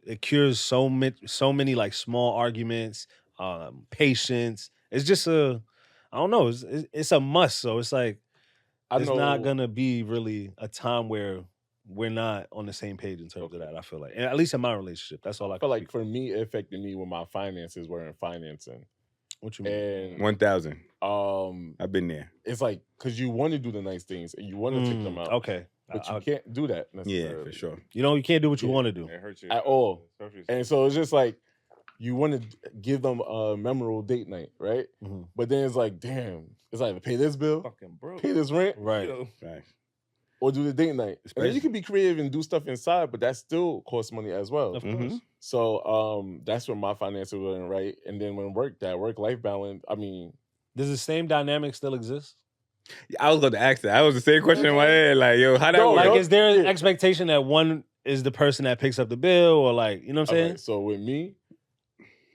it cures so many like small arguments, patience. It's just I don't know. It's a must. So it's like it's not gonna be really a time where we're not on the same page in terms of that. I feel like, and at least in my relationship, that's all I feel can like speak for me, it affected me when my finances were in financing. What you mean? And 1,000. I've been there. It's like because you want to do the nice things and you want to take them out. Okay. But you can't do that necessarily. Yeah, for sure. You can't do what you want to do. It hurts you At all. And so it's just like you want to give them a memorable date night, right? Mm-hmm. But then it's like, damn, it's either pay this bill, fucking broke. pay this rent, Right. or do the date night. And then you can be creative and do stuff inside, but that still costs money as well. Of course. So that's where my finances were in, right? And then when work-life balance, I mean, does the same dynamic still exist? I was going to ask that. That was the same question in my head. Like, yo, how that work? Like, is there an expectation that one is the person that picks up the bill, or like, you know what I'm saying? Okay, so with me,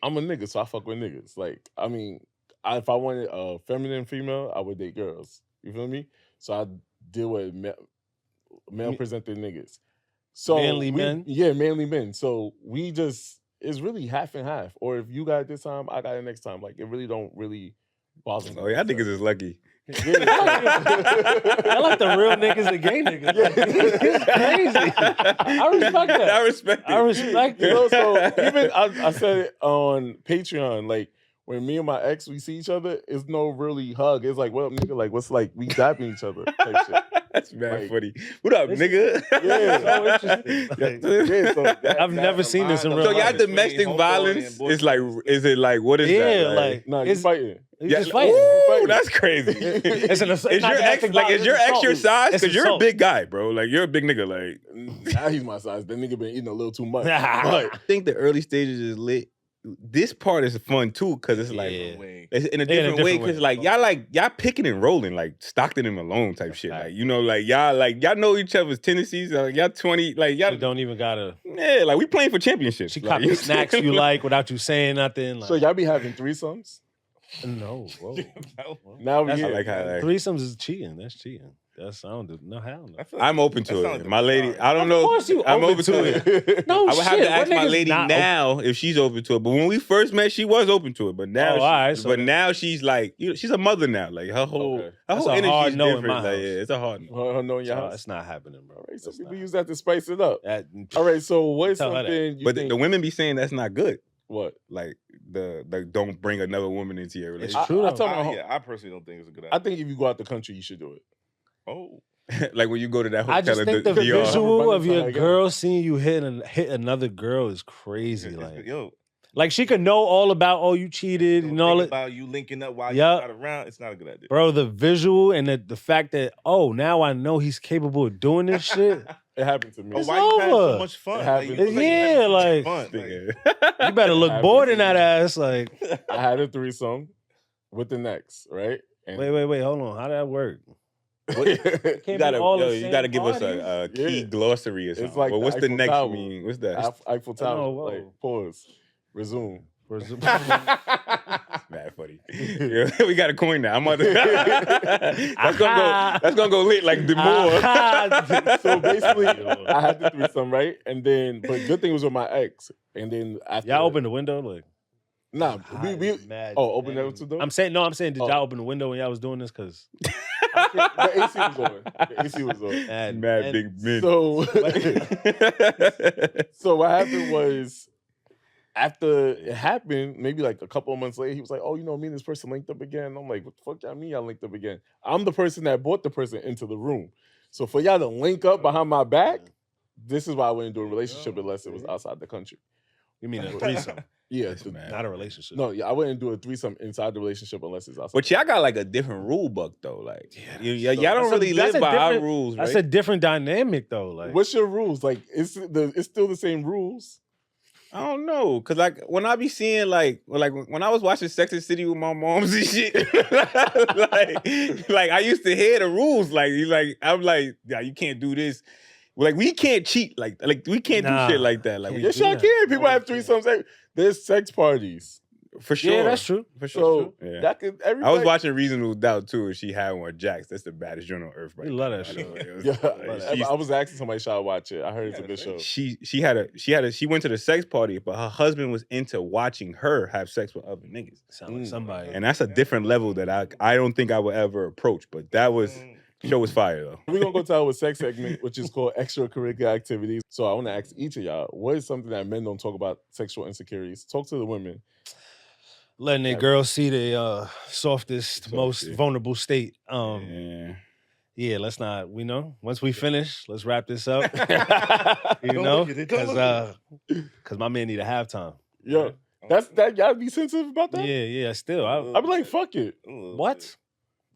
I'm a nigga, so I fuck with niggas. Like, I mean, if I wanted a feminine female, I would date girls. You feel me? So I deal with male-presented niggas. So Manly men? Yeah, manly men. So it's really half and half. Or if you got it this time, I got it next time. Like, it really don't really bother me. Oh, y'all niggas is lucky. I like the real niggas, the gay niggas. It's crazy. I respect that. I respect it. I respect it. You know, so even I said it on Patreon, like when me and my ex we see each other, it's no really hug. It's like, what up, nigga? Like, what's like we dapping each other type shit. That's mad Like, funny. What up, nigga? Yeah, So interesting. yeah. So I've never seen this in real So life. y'all domestic violence is like, is it like, what is Yeah, that? like, no, you fighting. You just fighting. Ooh, that's crazy. It's Is your ex like? Is your ex your size? Because you're a big guy, bro. Like you're a big nigga. Like Now he's my size. That nigga been eating a little too much. but I think the early stages is lit. This part is fun too, because it's like it's in a different way. Because like y'all picking and rolling like Stockton and Malone type shit. Like you know, like y'all know each other's tendencies. Like y'all 20, like y'all don't even gotta. Yeah, like we playing for championships. She like, copy snacks you like without you saying nothing. Like, So y'all be having threesomes? no, whoa. Now we That's here. I like how threesomes is cheating. That's cheating. That's I don't do no hell no. I feel like I'm open that to sound it. like My the lady, start. I don't know. Of course you I'm open to it. No I would have shit, to ask what my nigga's lady not now if she's open to it. But when we first met, she was open to it. But now, Oh, all right, so then- now she's like, she's a mother now. Like her whole, Okay. her That's whole a energy hard is no in different. my Like, house. yeah, it's a hard no. Her know in your So house. it's not happening, bro. All right, so It's people not. use that to spice it up. That- All right, so what's Tell her that. something you But think? the women be saying that's not good. What? Like don't bring another woman into your It's relationship. true I though. tell my I personally don't think it's a good I idea. think if you go out the country, you should do it. Oh, Like when you go to that hotel I just at think the DR. visual of Running your time again. girl seeing you hit another girl is crazy. it's- Like, yo, like she could know all about you cheated and all think it. about you linking up while Yup. you're not around. It's not a good idea. Bro, the visual and the fact that now I know he's capable of doing this shit. It happened to me. Oh, It's why you had so over. much fun? It Like, you happens. look you Yeah, had so much like- fun. You better look Happened bored to in that me. ass. Like, I had a threesome with the next, right? And wait, hold on. How did that work? You gotta, all the you same gotta give us parties? a key Yeah. glossary or something. like but the what's the Eiffel next Tower. mean? What's that? Eiffel Tower. No, whoa. Like, pause. Resume. Mad funny. Yeah, we got a coin now. I'm on that's gonna go lit like the more. So basically, I had the threesome, right? And then, but good thing was with my ex. And then after Y'all opened the window? Like, Nah, we mad open dang. that door. I'm saying, did Oh. y'all open the window when y'all was doing this? Because The AC was on. The AC was on. Mad big men. So, so what happened was, after it happened, maybe like a couple of months later, he was like, "Oh, me and this person linked up again." And I'm like, "What the fuck y'all mean y'all linked up again?" I'm the person that brought the person into the room. So for y'all to link up behind my back, this is why I wouldn't do a relationship unless it was outside the country. you mean a threesome, Yeah, not a relationship. no, yeah, I wouldn't do a threesome inside the relationship unless it's outside. But y'all got like a different rule book though. Like y'all don't That's really that's live by our different- rules, right? That's a different dynamic, though. Like, What's your rules? Like, it's still the same rules. I don't know, cause like when I be seeing like when I was watching Sex and the City with my moms and shit, like I used to hear the rules. I'm like, yeah, you can't do this. Like we can't cheat. Like we can't Nah. do shit like that. Like we Yes, do y'all that. can. People have threesomes. There's sex parties. For sure. yeah, that's true. For sure. So Yeah. that could I everybody. was watching Reasonable Doubt too, and she had one of Jax. That's the baddest joint on earth, right? We love that now. show. It was- Yeah, she's- I was asking somebody should I watch it. I heard it's a good show. she went to the sex party, but her husband was into watching her have sex with other niggas. Sound like somebody. And that's a different level that I don't think I would ever approach. But that was show was fire though. We're gonna go to our sex segment, which is called extracurricular activities. So I want to ask each of y'all, what is something that men don't talk about sexual insecurities? Talk to the women. Letting their girls see the softest, most vulnerable state. Yeah, let's not. We know once we finish, let's wrap this up. You know, because my man need a halftime. Yeah, that's that. Y'all be sensitive about that. Yeah. Still, I'd be like, fuck it. what?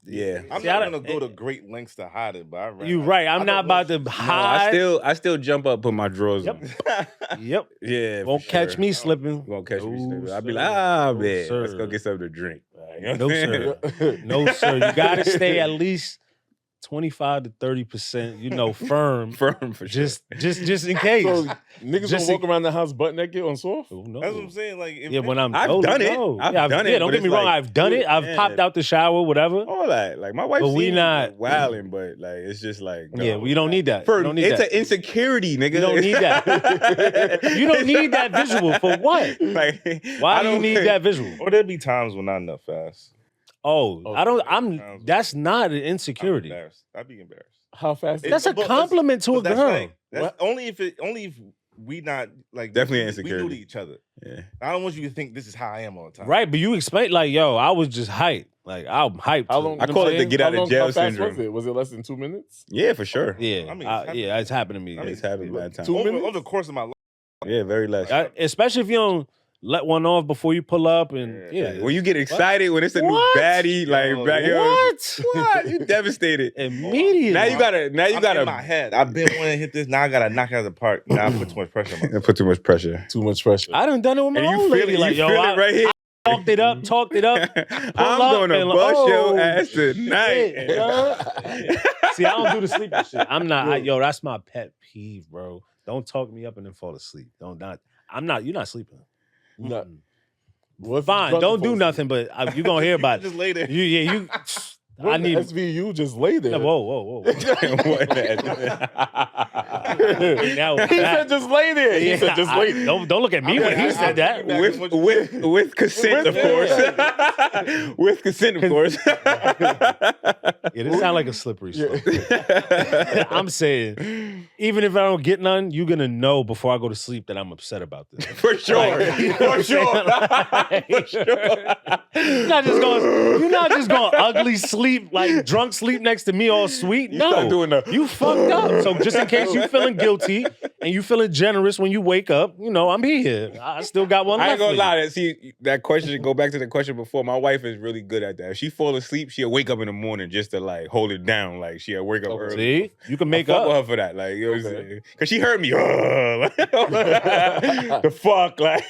Yeah. I'm See, not I gonna don't- go to great lengths to hide it, but I ran You out. right. I I'm don't not know about if to she- hide. I still jump up, put my drawers Yep. on. Yep. Yeah. Won't for catch sure. me slipping. Won't catch me No, slipping. I'd be sir. like, No, man, let's sir. go get something to drink. You know No, what I'm saying? sir. No, sir. You gotta stay at least 25 to 30%, firm. Firm for sure. Just in case. So niggas Just don't walk around the house butt naked on soft. Oh, no. That's what I'm saying. Like, if Yeah, when I'm I've older, done it. no. I've Yeah, done it, Yeah, don't but get me it's wrong. like, I've done it. I've yeah. popped out the shower, whatever. All that. Like my wife But we seen not- wilding, but like it's just like Yeah, we don't need that. For, We don't need it's that. an insecurity, nigga. You don't need that. You don't need that visual for what? Like, Why I do you don't- need that visual? or there be times when not enough fast. Oh, that's not an insecurity. I'd be embarrassed. How fast? That's a compliment to a But that's girl. like- that's only if we not like Definitely we insecurity. new to each other. Yeah. I don't want you to think this is how I am all the time. Right, but you explain like, yo, I was just hyped. Like, I'm hyped. How long? I call it the get out How of jail how fast syndrome. Was it? Was it less than 2 minutes? Yeah, for sure. Yeah, I mean, yeah, it's happened to me. I mean, It's happened bad time. 2 minutes? Over the course of my life. Yeah, very less. Especially if you don't let one off before you pull up, and yeah, When you get excited when it's a new What? baddie, like back what? you devastated. Immediately. Now you gotta I'm in my head. I've been wanting to hit this. Now I gotta knock it out of the park. Now I put too much pressure on myself. put too much pressure. Too much pressure. I done it with my And you own feel lady. it, Like, you yo, feel it right here. talked it up. I'm up gonna and bust oh, your ass tonight. shit, See, I don't do the sleeping shit. I'm not. Yo, that's my pet peeve, bro. Don't talk me up and then fall asleep. I'm not. You're not sleeping. No. Well, if Fine. you're drunk Don't and do fall nothing, but you're gonna hear about it. Just later. You. I need SVU just lay there. Whoa. Now, he said just lay there. He said just lay there. Don't look at me when he said that. With consent, of course. With consent, of course. Yeah, this sounds like a slippery slope. I'm saying, even if I don't get none, you're gonna know before I go to sleep that I'm upset about this. For sure. For sure. You're not just going ugly sleep, like drunk sleep next to me all sweet. No, you fucked up. So just in case you feeling guilty and you feeling generous when you wake up, I'm here. I still got one left. I ain't gonna lie. See, that question, go back to the question before. My wife is really good at that. If she fall asleep, she'll wake up in the morning just to like hold it down. Like she'll wake up early. See? You can make up with her for that. Like, you know what I'm saying? Cause she heard me. The fuck? Like,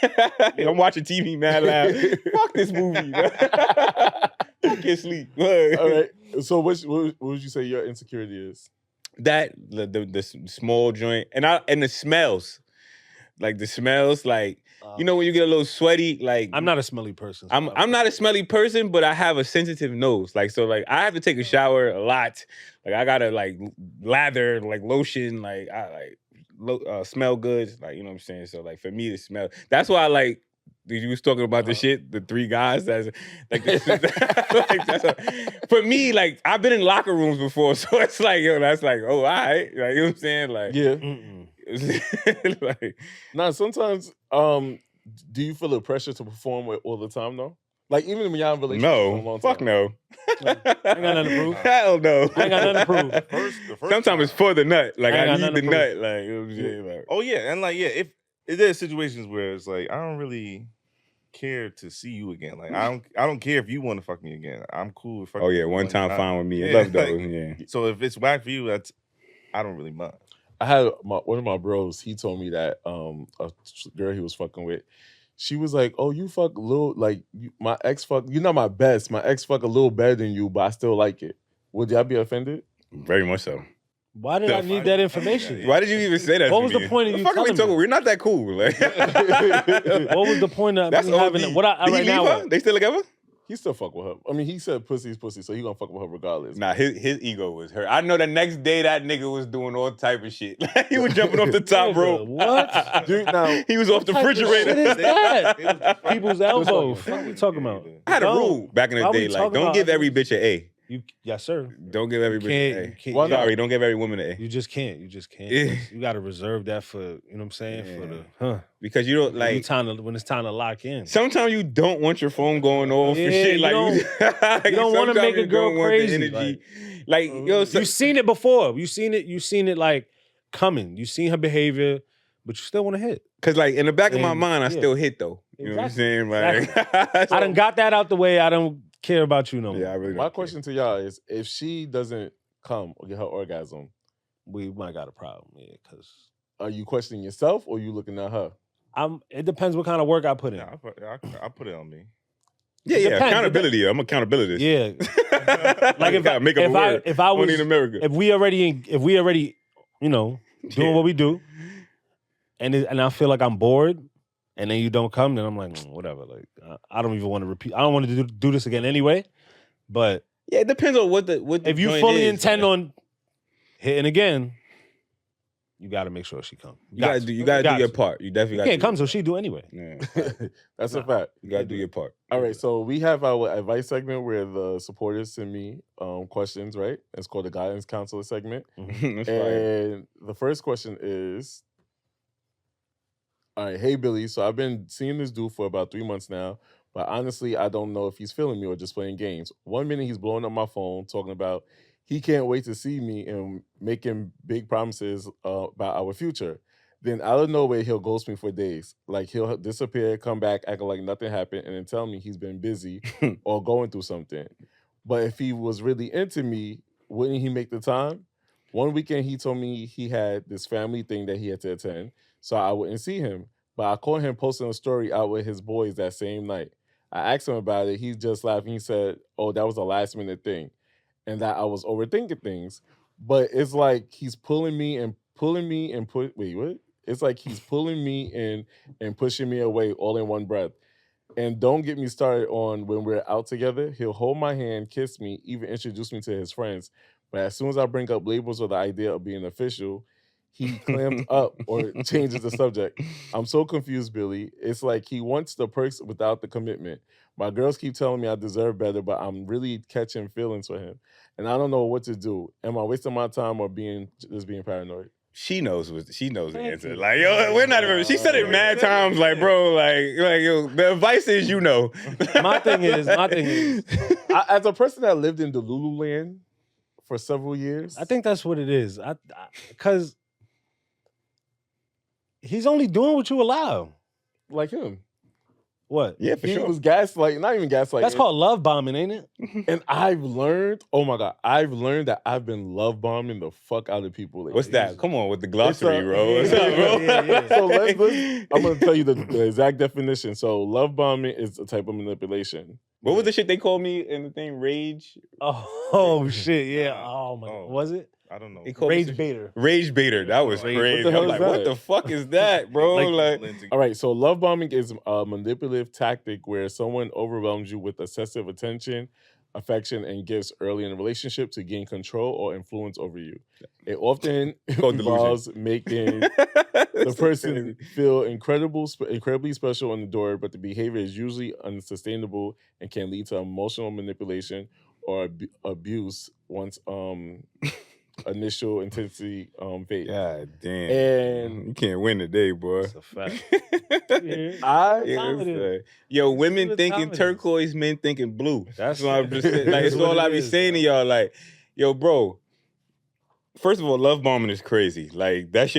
I'm watching TV mad loud. Fuck this movie. I can't sleep. All right. So what would you say your insecurity is? That the small joint and the smells. Like the smells, like when you get a little sweaty, like I'm not a smelly person. So I'm not a smelly person, but I have a sensitive nose. Like so, like I have to take a shower a lot. Like I gotta like lather, like lotion, like I like smell good. Like you know what I'm saying. So like for me to smell, that's why I like. You was talking about the shit, the three guys. That's like, for me, like I've been in locker rooms before, so it's like, that's like, oh, all right, like you know what I'm saying, like, yeah. Like, now sometimes, do you feel the pressure to perform all the time though? Like even when y'all in relationships for a long time? Fuck no. I ain't got nothing to prove. Hell no. I ain't got nothing to prove. Sometimes it's for the nut. Like I need the nut. Like, you know what I'm saying? Like, oh yeah, and like if there's situations where it's like I don't really care to see you again. Like I don't care if you want to fuck me again. I'm cool with fucking. Oh yeah, one time fine with me. Yeah, I love those. like, yeah. So if it's whack for you, I don't really mind. I had one of my bros. He told me that a girl he was fucking with, she was like, "Oh, you fuck a little like my ex fuck. You're not my best. My ex fuck a little better than you, but I still like it." Would y'all be offended? Very much so. Why did I need that information? Why did you even say that? What was the point of you telling me? We're not that cool. Like, what was the point of me having what I right now? They still together? He still fuck with her. I mean, he said pussy's pussy, so he gonna fuck with her regardless. Nah, his ego was hurt. I know the next day that nigga was doing all type of shit. He was jumping off the top rope. What? Dude, now he was off the refrigerator. What is that? People's elbow. What are you talking about? I had a rule back in the day, like don't give every bitch an A. Yes, sir. Don't give every bitch an A. Well, sorry, don't give every woman an A. You just can't. Yeah. You got to reserve that for, you know what I'm saying? Yeah. For the, because you don't like when it's time to lock in. Sometimes you don't want your phone going off and shit. Like you don't want to make a girl crazy. Like you've seen it before. You've seen it like coming. You've seen her behavior, but you still want to hit. Cause like in the back of my mind, I still hit though. You know what I'm saying? Like I done got that out the way. I don't care about you no more. Yeah, I really My question to y'all is, if she doesn't come or get her orgasm, we might got a problem. Yeah, because are you questioning yourself or you looking at her? It depends what kind of work I put in. I put it on me. Yeah, accountability. I'm accountability. Yeah, like if we already, doing what we do, and I feel like I'm bored. And then you don't come, then I'm like, whatever. Like, I don't even want to repeat. I don't want to do this again anyway. But yeah, it depends on what the if you fully intend on hitting again, you got to make sure she comes. You got to do your part. You definitely got to. Can't come, so she do anyway. Yeah. That's a fact. You got to do your part. All right, so we have our advice segment where the supporters send me questions. Right, it's called the guidance counselor segment. That's and the first question is. All right, hey Billy. So I've been seeing this dude for about 3 months now, but honestly, I don't know if he's feeling me or just playing games. 1 minute he's blowing up my phone, talking about he can't wait to see me and making big promises about our future. Then out of nowhere, he'll ghost me for days. Like he'll disappear, come back, acting like nothing happened, and then tell me he's been busy or going through something. But if he was really into me, wouldn't he make the time? One weekend, he told me he had this family thing that he had to attend, so I wouldn't see him. But I caught him posting a story out with his boys that same night. I asked him about it. He just laughed. He said, "Oh, that was a last minute thing," and that I was overthinking things. But it's like he's pulling me and wait, what? It's like he's pulling me in and pushing me away all in one breath. And don't get me started on when we're out together. He'll hold my hand, kiss me, even introduce me to his friends. But as soon as I bring up labels or the idea of being official, he clamped up or changes the subject. I'm so confused, Billy. It's like he wants the perks without the commitment. My girls keep telling me I deserve better, but I'm really catching feelings for him. And I don't know what to do. Am I wasting my time or being paranoid? She knows the answer. Like, yo, we're not even. She said it mad times. Like, bro, like, yo, the advice is, you know. My thing is, as a person that lived in the Lululand for several years, I think that's what it is. Because he's only doing what you allow. Like him. What? Yeah, for he sure. was gaslighting, not even gaslighting. That's called love bombing, ain't it? And I've learned, oh my God, that I've been love bombing the fuck out of people lately. What's that? Come on with the glossary, bro. What's up, bro? Yeah. So I'm going to tell you the exact definition. So love bombing is a type of manipulation. What was the shit they called me in the thing? Rage? Oh shit, yeah. Oh my God. Was it? I don't know. Rage baiter. Rage baiter. That was crazy. What the hell I'm like, is what that? the fuck is that, bro? Like, all right, so love bombing is a manipulative tactic where someone overwhelms you with excessive attention, affection, and gifts early in a relationship to gain control or influence over you. It often involves making the person feel incredibly special and adored, but the behavior is usually unsustainable and can lead to emotional manipulation or abuse once initial intensity fades. God damn. And you can't win today, boy. That's a fact. Yo, women thinking turquoise, men thinking blue. That's what I'm just saying. Like, it's all I be saying to y'all. Like, yo, bro. First of all, love bombing is crazy. Like, that's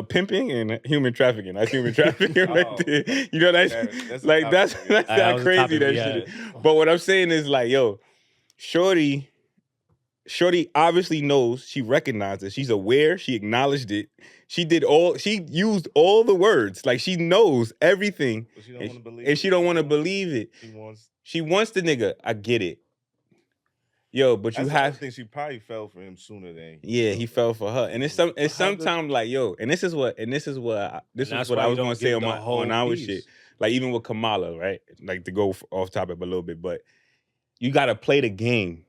pimping and human trafficking. That's human trafficking right there. You know, that's how crazy that shit is. But what I'm saying is, like, yo, Shorty obviously knows, she recognizes, she's aware, she acknowledged it. She used all the words. Like, she knows everything. But she don't want to believe it. And she don't want to believe it. She wants the nigga. I get it. Yo, but you have. I think she probably fell for him sooner than. He fell for her, and it's sometimes like, yo, and this is what I was gonna say on our shit. Like, even with Kamala, right? Like, to go off topic a little bit, but you gotta play the game.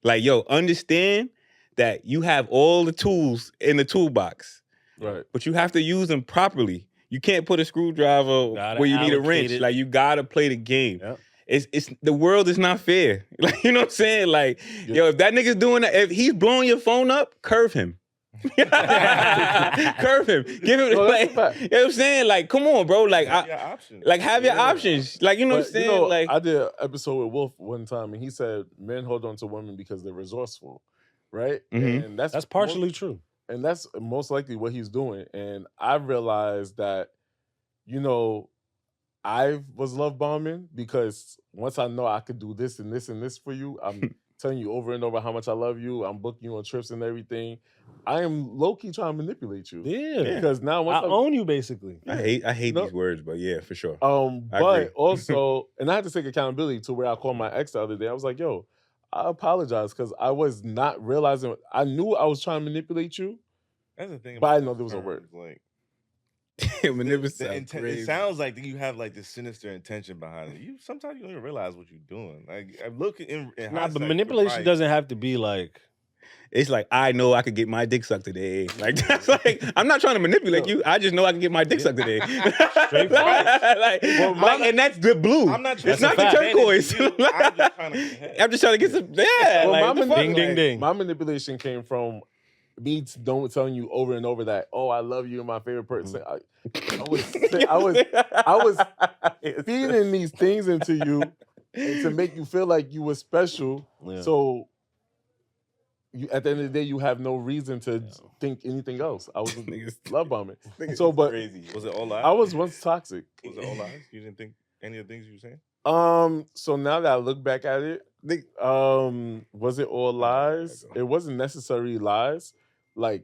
Like, yo, understand that you have all the tools in the toolbox, right? But you have to use them properly. You can't put a screwdriver where you need a wrench. Like, you gotta play the game. Yep. It's the world is not fair. Like, you know what I'm saying? Like, yo, if that nigga's doing that, if he's blowing your phone up, curve him. Curve him. Give him like, you know what I'm saying? Like, come on, bro. Like, have your options. Like, you know what I'm saying? Like, I did an episode with Wolf one time, and he said men hold on to women because they're reresourceful, right? Mm-hmm. And that's partially true. And that's most likely what he's doing. And I realized that, you know, I was love bombing because once I know I could do this and this and this for you, I'm telling you over and over how much I love you. I'm booking you on trips and everything. I am low-key trying to manipulate you. Yeah. Because now I own you, basically. I hate these words, but yeah, for sure. But also, and I had to take accountability to where I called my ex the other day. I was like, yo, I apologize because I was not realizing. I knew I was trying to manipulate you. That's the thing. But I didn't know there was a word. Like, it sounds like you have like this sinister intention behind it. Sometimes you don't even realize what you're doing. Like, I look in but manipulation doesn't have to be like. It's like, I know I could get my dick sucked today. Like, that's like, I'm not trying to manipulate you. I just know I can get my dick sucked today. And that's the blue. It's not the turquoise. I'm just trying to get some. Yeah. Well, my manipulation came from me telling you over and over that, oh, I love you, you're my favorite person. I was feeding these things into you to make you feel like you were special. Yeah. So at the end of the day, you have no reason to think anything else. I was love bombing. So, but crazy. Was it all lies? I was once toxic. Was it all lies? You didn't think any of the things you were saying? So now that I look back at it, was it all lies? It wasn't necessarily lies, but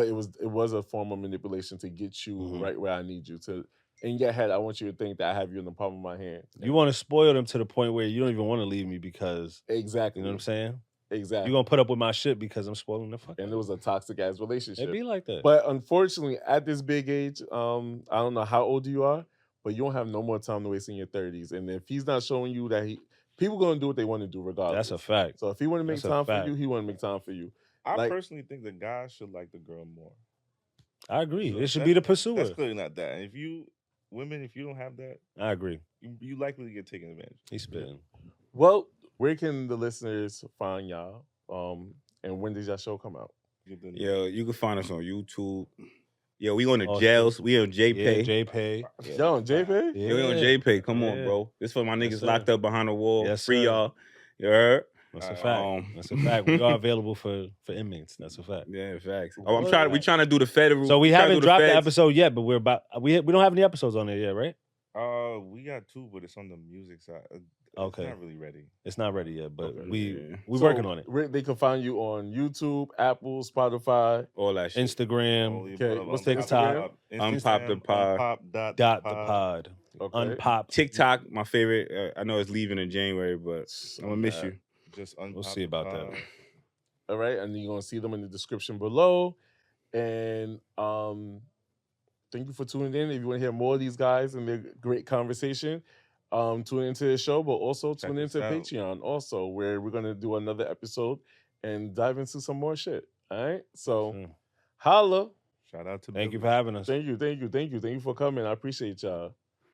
it was a form of manipulation to get you right where I need you to. In your head, I want you to think that I have you in the palm of my hand. You want to spoil them to the point where you don't even want to leave me because exactly. You know what I'm saying? Exactly. You're gonna put up with my shit because I'm spoiling the fuck. And it was a toxic ass relationship. It be like that. But unfortunately, at this big age, I don't know how old you are, but you don't have no more time to waste in your 30s. And if he's not showing you that people gonna do what they want to do regardless. That's a fact. So if he want to make That's a time for fact. you, he want to make time for you. I personally think the guy should like the girl more. I agree. So it should be the That's pursuer. clearly not that. If you don't have that, I agree. you likely to get taken advantage. He's spitting. Well, where can the listeners find y'all? And when does your show come out? Yo, you can find us on YouTube. Yo, we on the Oh, jails. We on JPay. Yeah, JPay. Yo, on JPay? Yeah, we on JPay. Come on, bro. This for my niggas Yes, sir. locked up behind the wall. Yes, Free sir. y'all. You heard? That's a fact. That's a fact. We are available for inmates. That's a fact. Yeah, facts. Oh, we trying to do the federal. So we trying to haven't do dropped the feds. episode yet, but we don't have any episodes on there yet, right? We got 2, but it's on the music side. Okay. It's not really ready. It's not ready yet, but Okay. we So, working on it. They can find you on YouTube, Apple, Spotify, all that shit. Instagram. Okay, what's the TikTok. Unpop the pod. Dot the pod. Okay. Unpop. TikTok, my favorite. I know it's leaving in January, but I'm gonna miss you. Just We'll see about that. All right, and you're gonna see them in the description below. And thank you for tuning in. If you want to hear more of these guys and their great conversation, tune into the show, but also tune into Patreon also, where we're gonna do another episode and dive into some more shit. All right, so holla. Shout out to Thank you for having us. Thank you for coming. I appreciate y'all.